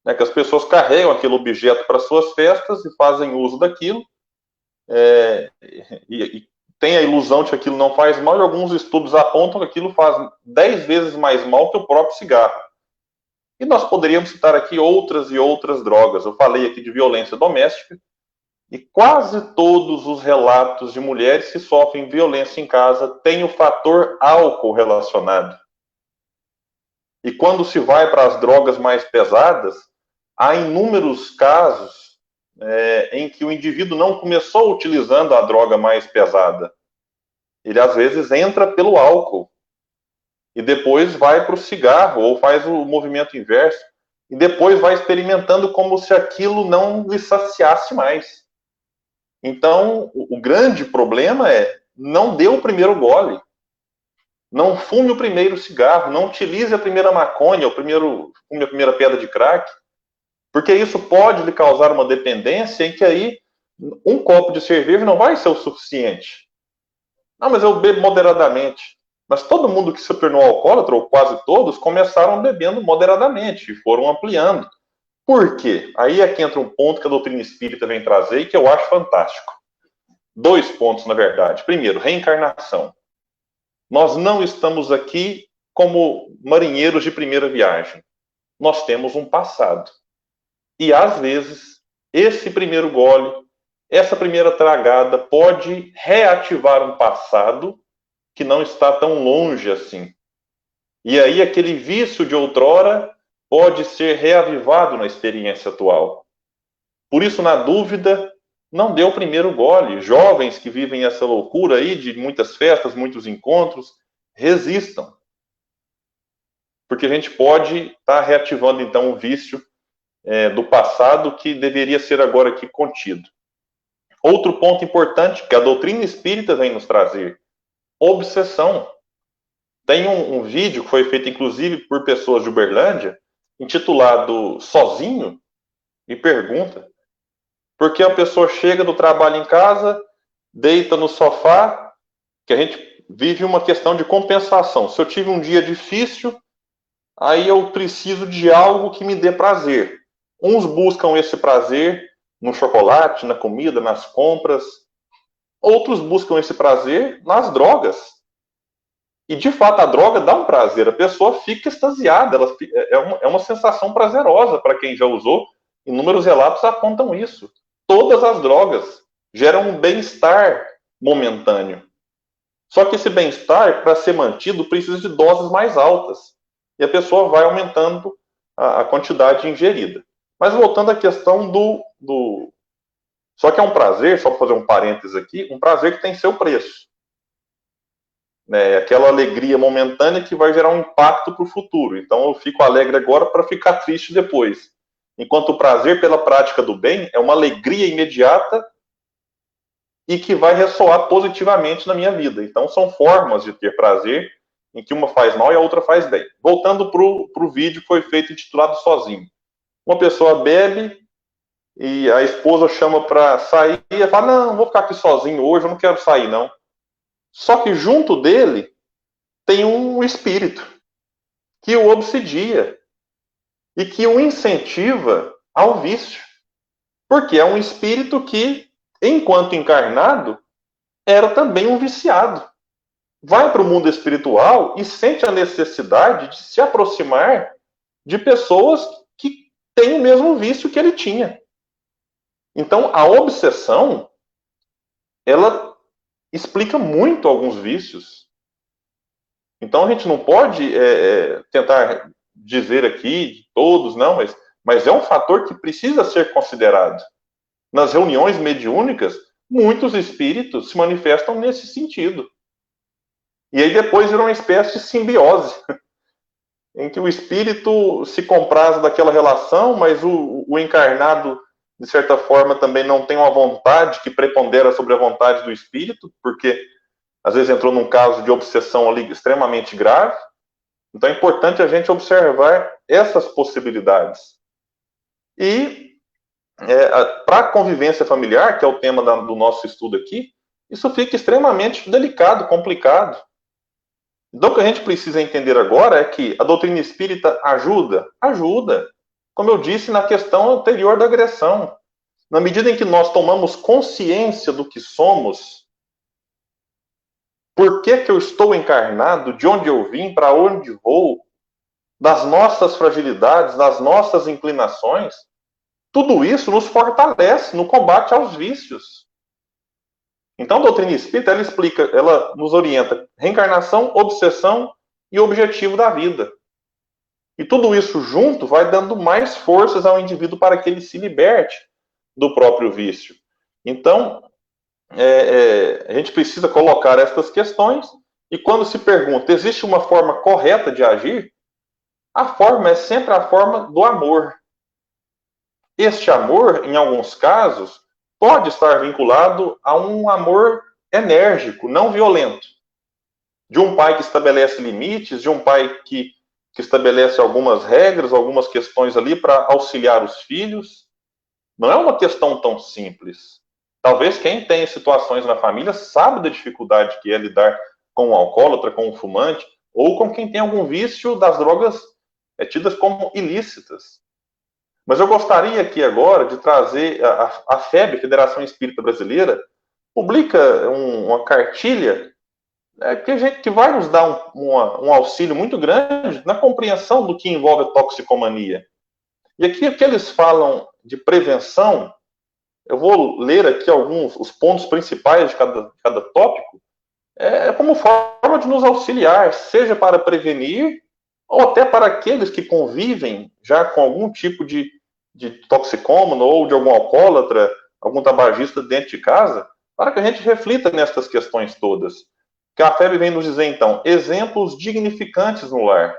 né, que as pessoas carregam aquele objeto para suas festas e fazem uso daquilo, e tem a ilusão de que aquilo não faz mal, e alguns estudos apontam que aquilo faz 10 vezes mais mal que o próprio cigarro. E nós poderíamos citar aqui outras e outras drogas. Eu falei aqui de violência doméstica, e quase todos os relatos de mulheres que sofrem violência em casa têm o fator álcool relacionado. E quando se vai para as drogas mais pesadas, há inúmeros casos em que o indivíduo não começou utilizando a droga mais pesada. Ele, às vezes, entra pelo álcool e depois vai para o cigarro ou faz o movimento inverso e depois vai experimentando como se aquilo não lhe saciasse mais. Então, o grande problema é não dê o primeiro gole, não fume o primeiro cigarro, não utilize a primeira maconha, fume a primeira pedra de crack, porque isso pode lhe causar uma dependência em que aí um copo de cerveja não vai ser o suficiente. Ah, mas eu bebo moderadamente. Mas todo mundo que se tornou alcoólatra, ou quase todos, começaram bebendo moderadamente e foram ampliando. Por quê? Aí é que entra um ponto que a doutrina espírita vem trazer e que eu acho fantástico. 2 pontos, na verdade. Primeiro, reencarnação. Nós não estamos aqui como marinheiros de primeira viagem. Nós temos um passado. E, às vezes, esse primeiro gole, essa primeira tragada pode reativar um passado que não está tão longe assim. E aí aquele vício de outrora pode ser reavivado na experiência atual. Por isso, na dúvida, não dê o primeiro gole. Jovens que vivem essa loucura aí de muitas festas, muitos encontros, resistam. Porque a gente pode estar reativando, então, um vício do passado que deveria ser agora aqui contido. Outro ponto importante que a doutrina espírita vem nos trazer: obsessão. Tem um vídeo que foi feito, inclusive, por pessoas de Uberlândia, intitulado Sozinho, e pergunta: Porque a pessoa chega do trabalho em casa, deita no sofá, que a gente vive uma questão de compensação. Se eu tive um dia difícil, aí eu preciso de algo que me dê prazer. Uns buscam esse prazer no chocolate, na comida, nas compras. Outros buscam esse prazer nas drogas. E, de fato, a droga dá um prazer. A pessoa fica extasiada. É uma sensação prazerosa para quem já usou. E números relatos apontam isso. Todas as drogas geram um bem-estar momentâneo. Só que esse bem-estar, para ser mantido, precisa de doses mais altas. E a pessoa vai aumentando a quantidade ingerida. Mas voltando à questão do... Só que é um prazer, só para fazer um parênteses aqui, um prazer que tem seu preço. Aquela alegria momentânea que vai gerar um impacto para o futuro. Então eu fico alegre agora para ficar triste depois. Enquanto o prazer pela prática do bem é uma alegria imediata e que vai ressoar positivamente na minha vida. Então são formas de ter prazer em que uma faz mal e a outra faz bem. Voltando para o vídeo que foi feito intitulado Sozinho. Uma pessoa bebe e a esposa chama para sair e fala, não, vou ficar aqui sozinho hoje, eu não quero sair não. Só que junto dele tem um espírito que o obsidia e que o incentiva ao vício. Porque é um espírito que, enquanto encarnado, era também um viciado. Vai para o mundo espiritual e sente a necessidade de se aproximar de pessoas que têm o mesmo vício que ele tinha. Então, a obsessão, ela explica muito alguns vícios. Então, a gente não pode tentar dizer aqui, todos, não, mas é um fator que precisa ser considerado. Nas reuniões mediúnicas, muitos espíritos se manifestam nesse sentido. E aí depois vira uma espécie de simbiose, em que o espírito se compraz daquela relação, mas o encarnado, de certa forma, também não tem uma vontade que prepondera sobre a vontade do espírito, porque às vezes entrou num caso de obsessão ali extremamente grave. Então é importante a gente observar essas possibilidades. E para a convivência familiar, que é o tema do nosso estudo aqui, isso fica extremamente delicado, complicado. Então o que a gente precisa entender agora é que a doutrina espírita ajuda? Ajuda. Como eu disse na questão anterior da agressão. Na medida em que nós tomamos consciência do que somos, por que eu estou encarnado, de onde eu vim, para onde vou, das nossas fragilidades, das nossas inclinações, tudo isso nos fortalece no combate aos vícios. Então, a doutrina espírita, ela explica, ela nos orienta reencarnação, obsessão e objetivo da vida. E tudo isso junto vai dando mais forças ao indivíduo para que ele se liberte do próprio vício. Então, a gente precisa colocar estas questões e quando se pergunta, existe uma forma correta de agir? A forma é sempre a forma do amor. Este amor, em alguns casos, pode estar vinculado a um amor enérgico, não violento. De um pai que estabelece limites, de um pai que estabelece algumas regras, algumas questões ali para auxiliar os filhos. Não é uma questão tão simples. Talvez quem tem situações na família sabe da dificuldade que é lidar com um alcoólatra, com um fumante, ou com quem tem algum vício das drogas tidas como ilícitas. Mas eu gostaria aqui agora de trazer a FEB, Federação Espírita Brasileira, publica uma cartilha que vai nos dar um auxílio muito grande na compreensão do que envolve a toxicomania. E aqui o que eles falam de prevenção, eu vou ler aqui os pontos principais de cada tópico, como forma de nos auxiliar, seja para prevenir, ou até para aqueles que convivem já com algum tipo de toxicômano ou de algum alcoólatra, algum tabagista dentro de casa, para que a gente reflita nessas questões todas. Que a FEB vem nos dizer, então, exemplos dignificantes no lar.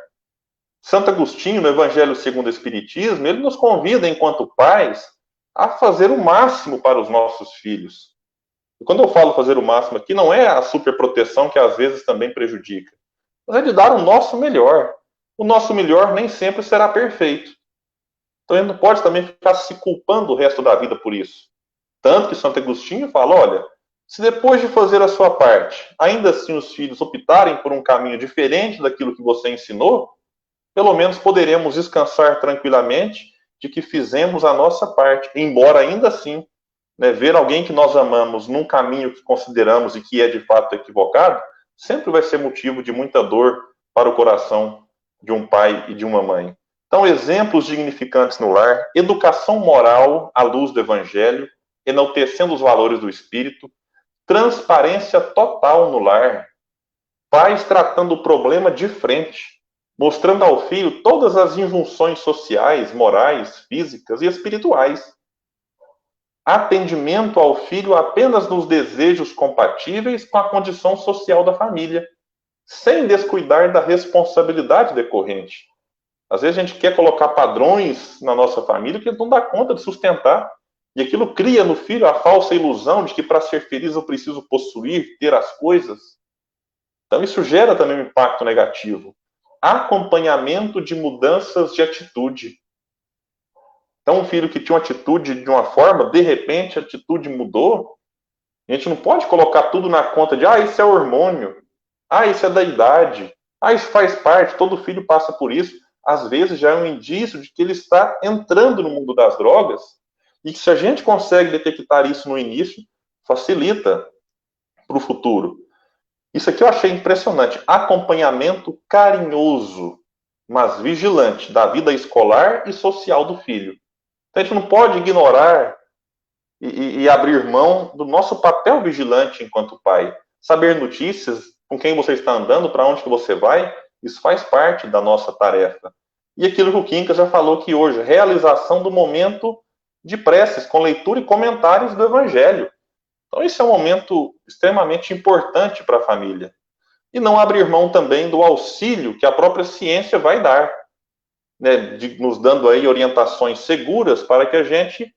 Santo Agostinho, no Evangelho segundo o Espiritismo, ele nos convida, enquanto pais, a fazer o máximo para os nossos filhos. E quando eu falo fazer o máximo aqui, não é a superproteção que às vezes também prejudica, mas é de dar o nosso melhor. O nosso melhor nem sempre será perfeito. Então, a gente não pode também ficar se culpando o resto da vida por isso. Tanto que Santo Agostinho fala, olha, se depois de fazer a sua parte, ainda assim os filhos optarem por um caminho diferente daquilo que você ensinou, pelo menos poderemos descansar tranquilamente de que fizemos a nossa parte, embora ainda assim, né, ver alguém que nós amamos num caminho que consideramos e que é de fato equivocado, sempre vai ser motivo de muita dor para o coração de um pai e de uma mãe. Então, exemplos dignificantes no lar, educação moral à luz do Evangelho, enaltecendo os valores do Espírito, transparência total no lar, pais tratando o problema de frente, mostrando ao filho todas as injunções sociais, morais, físicas e espirituais. Atendimento ao filho apenas nos desejos compatíveis com a condição social da família, sem descuidar da responsabilidade decorrente. Às vezes a gente quer colocar padrões na nossa família que não dá conta de sustentar. E aquilo cria no filho a falsa ilusão de que para ser feliz eu preciso possuir, ter as coisas. Então isso gera também um impacto negativo. Acompanhamento de mudanças de atitude. Então um filho que tinha uma atitude de uma forma, de repente a atitude mudou. A gente não pode colocar tudo na conta de, isso é hormônio, isso é da idade, isso faz parte, todo filho passa por isso. Às vezes já é um indício de que ele está entrando no mundo das drogas, e que se a gente consegue detectar isso no início, facilita para o futuro. Isso aqui eu achei impressionante. Acompanhamento carinhoso, mas vigilante, da vida escolar e social do filho. Então a gente não pode ignorar e abrir mão do nosso papel vigilante enquanto pai. Saber notícias, com quem você está andando, para onde que você vai, isso faz parte da nossa tarefa. E aquilo que o Quincas já falou aqui hoje, realização do momento de preces, com leitura e comentários do Evangelho. Então, esse é um momento extremamente importante para a família. E não abrir mão também do auxílio que a própria ciência vai dar, né, nos dando aí orientações seguras para que a gente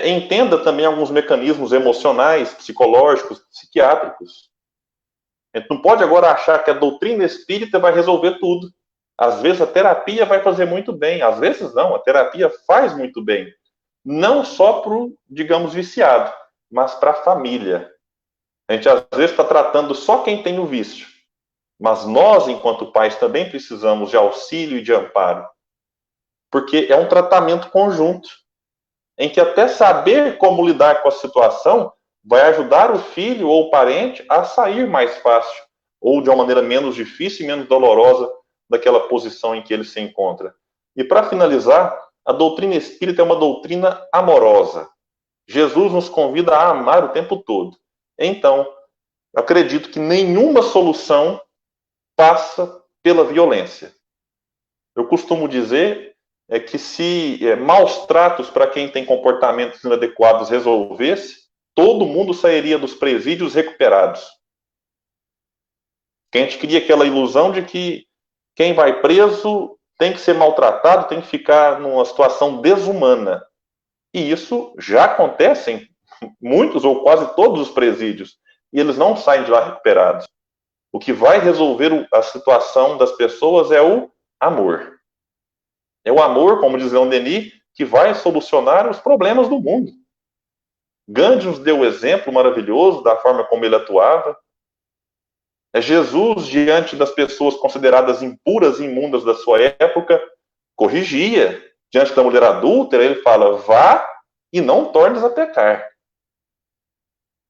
entenda também alguns mecanismos emocionais, psicológicos, psiquiátricos. A gente não pode agora achar que a doutrina espírita vai resolver tudo. Às vezes a terapia vai fazer muito bem, às vezes não, a terapia faz muito bem. Não só para o, digamos, viciado, mas para a família. A gente às vezes está tratando só quem tem o vício, mas nós, enquanto pais, também precisamos de auxílio e de amparo, porque é um tratamento conjunto, em que até saber como lidar com a situação vai ajudar o filho ou o parente a sair mais fácil, ou de uma maneira menos difícil e menos dolorosa daquela posição em que ele se encontra. E para finalizar, a doutrina espírita é uma doutrina amorosa. Jesus nos convida a amar o tempo todo. Então, acredito que nenhuma solução passa pela violência. Eu costumo dizer que se maus tratos para quem tem comportamentos inadequados resolvesse, todo mundo sairia dos presídios recuperados. Que a gente cria aquela ilusão de que quem vai preso tem que ser maltratado, tem que ficar numa situação desumana. E isso já acontece em muitos ou quase todos os presídios. E eles não saem de lá recuperados. O que vai resolver a situação das pessoas é o amor. É o amor, como diz Leon Denis, que vai solucionar os problemas do mundo. Gandhi nos deu o exemplo maravilhoso da forma como ele atuava. Jesus, diante das pessoas consideradas impuras e imundas da sua época, corrigia. Diante da mulher adúltera, ele fala, vá e não tornes a pecar.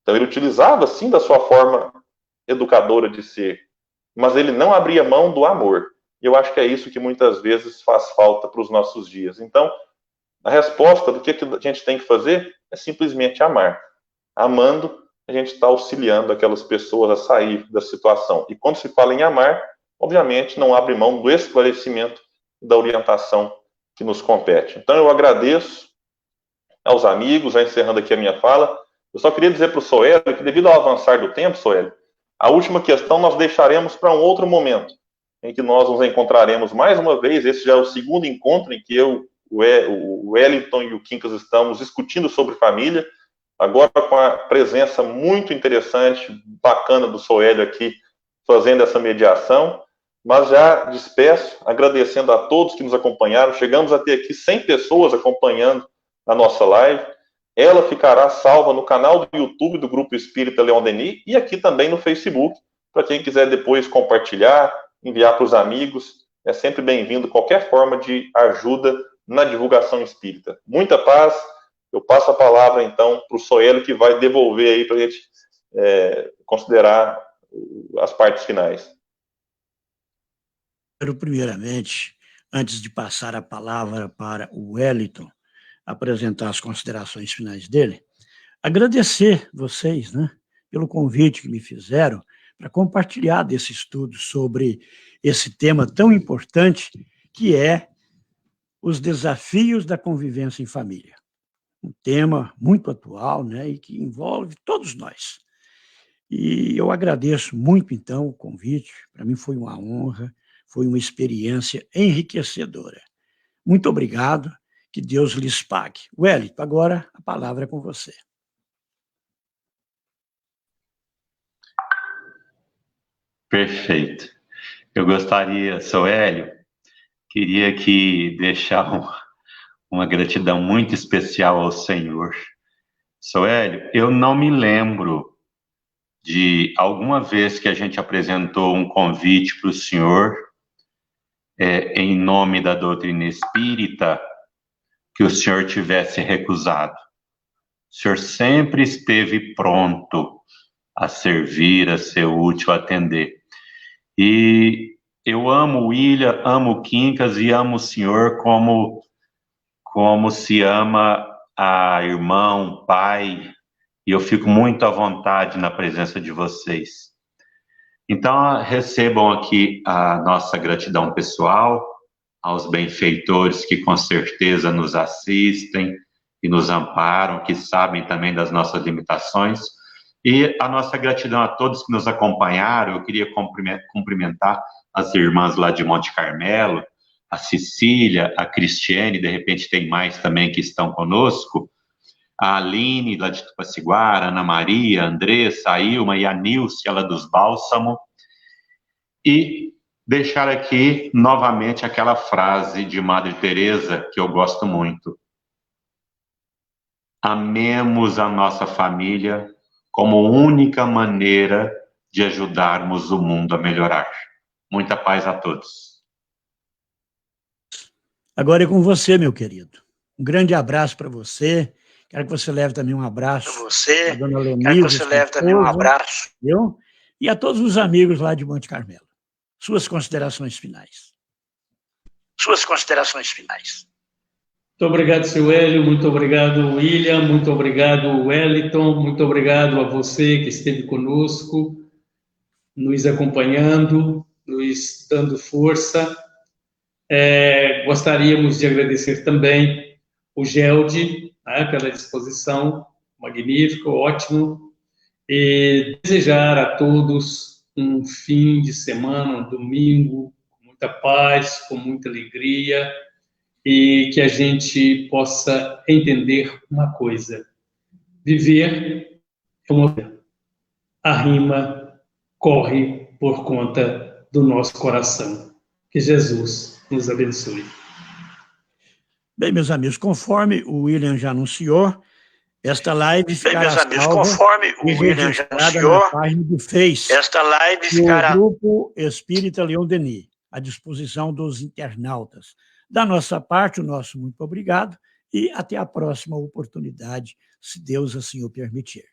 Então ele utilizava, sim, da sua forma educadora de ser, mas ele não abria mão do amor. E eu acho que é isso que muitas vezes faz falta para os nossos dias. Então, a resposta do que a gente tem que fazer é simplesmente amar. Amando, a gente está auxiliando aquelas pessoas a sair da situação. E quando se fala em amar, obviamente não abre mão do esclarecimento e da orientação que nos compete. Então eu agradeço aos amigos, já encerrando aqui a minha fala. Eu só queria dizer para o Soélio que, devido ao avançar do tempo, Soélio, a última questão nós deixaremos para um outro momento, em que nós nos encontraremos mais uma vez. Esse já é o segundo encontro em que eu, o Wellington e o Quincas estamos discutindo sobre família, agora com a presença muito interessante, bacana do Soélio aqui, fazendo essa mediação. Mas já despeço, agradecendo a todos que nos acompanharam. Chegamos a ter aqui 100 pessoas acompanhando a nossa live. ela ficará salva no canal do YouTube do Grupo Espírita Leon Denis e aqui também no Facebook, para quem quiser depois compartilhar, enviar para os amigos. É sempre bem-vindo qualquer forma de ajuda na divulgação espírita. Muita paz. Eu passo a palavra, então, para o Soélio, que vai devolver aí para a gente considerar as partes finais. Primeiramente, antes de passar a palavra para o Wellington apresentar as considerações finais dele, agradecer vocês, né, pelo convite que me fizeram para compartilhar desse estudo sobre esse tema tão importante que é os desafios da convivência em família. Um tema muito atual, né, e que envolve todos nós. E eu agradeço muito, então, o convite. Para mim foi uma honra, foi uma experiência enriquecedora. Muito obrigado, que Deus lhes pague. Wellington, agora a palavra é com você. Perfeito. Eu gostaria, Soélio, queria aqui deixar uma gratidão muito especial ao Senhor. Soélio, eu não me lembro de alguma vez que a gente apresentou um convite para o senhor em nome da doutrina espírita que o senhor tivesse recusado. O senhor sempre esteve pronto a servir, a ser útil, a atender. E eu amo o William, amo o Quincas e amo o senhor como se ama a irmão, pai, e eu fico muito à vontade na presença de vocês. Então, recebam aqui a nossa gratidão pessoal, aos benfeitores que com certeza nos assistem e nos amparam, que sabem também das nossas limitações, e a nossa gratidão a todos que nos acompanharam. Eu queria cumprimentar as irmãs lá de Monte Carmelo, a Cecília, a Cristiane, de repente tem mais também que estão conosco, a Aline, lá de Tupaciguara, a Ana Maria, a Andressa, a Ilma e a Nilce, ela dos Bálsamo, e deixar aqui novamente aquela frase de Madre Teresa que eu gosto muito. Amemos a nossa família como única maneira de ajudarmos o mundo a melhorar. Muita paz a todos. Agora é com você, meu querido. Um grande abraço para você. Quero que você leve também um abraço para você. A dona Lenise, quero que você leve também um abraço. Viu? E a todos os amigos lá de Monte Carmelo. Suas considerações finais. Suas considerações finais. Muito obrigado, seu Hélio, muito obrigado, William, muito obrigado, Wellington, muito obrigado a você que esteve conosco, nos acompanhando, nos dando força. Gostaríamos de agradecer também o Geldi, né, pela disposição, magnífico, ótimo, e desejar a todos um fim de semana, um domingo, com muita paz, com muita alegria, e que a gente possa entender uma coisa: viver é uma vida. A rima corre por conta do nosso coração. Que Jesus nos abençoe. Bem, meus amigos, conforme o William já anunciou, esta live ficará conforme o William já anunciou, na página do Face, esta live ficará no Grupo Espírita Leon Denis, à disposição dos internautas. Da nossa parte, o nosso muito obrigado e até a próxima oportunidade, se Deus assim o permitir.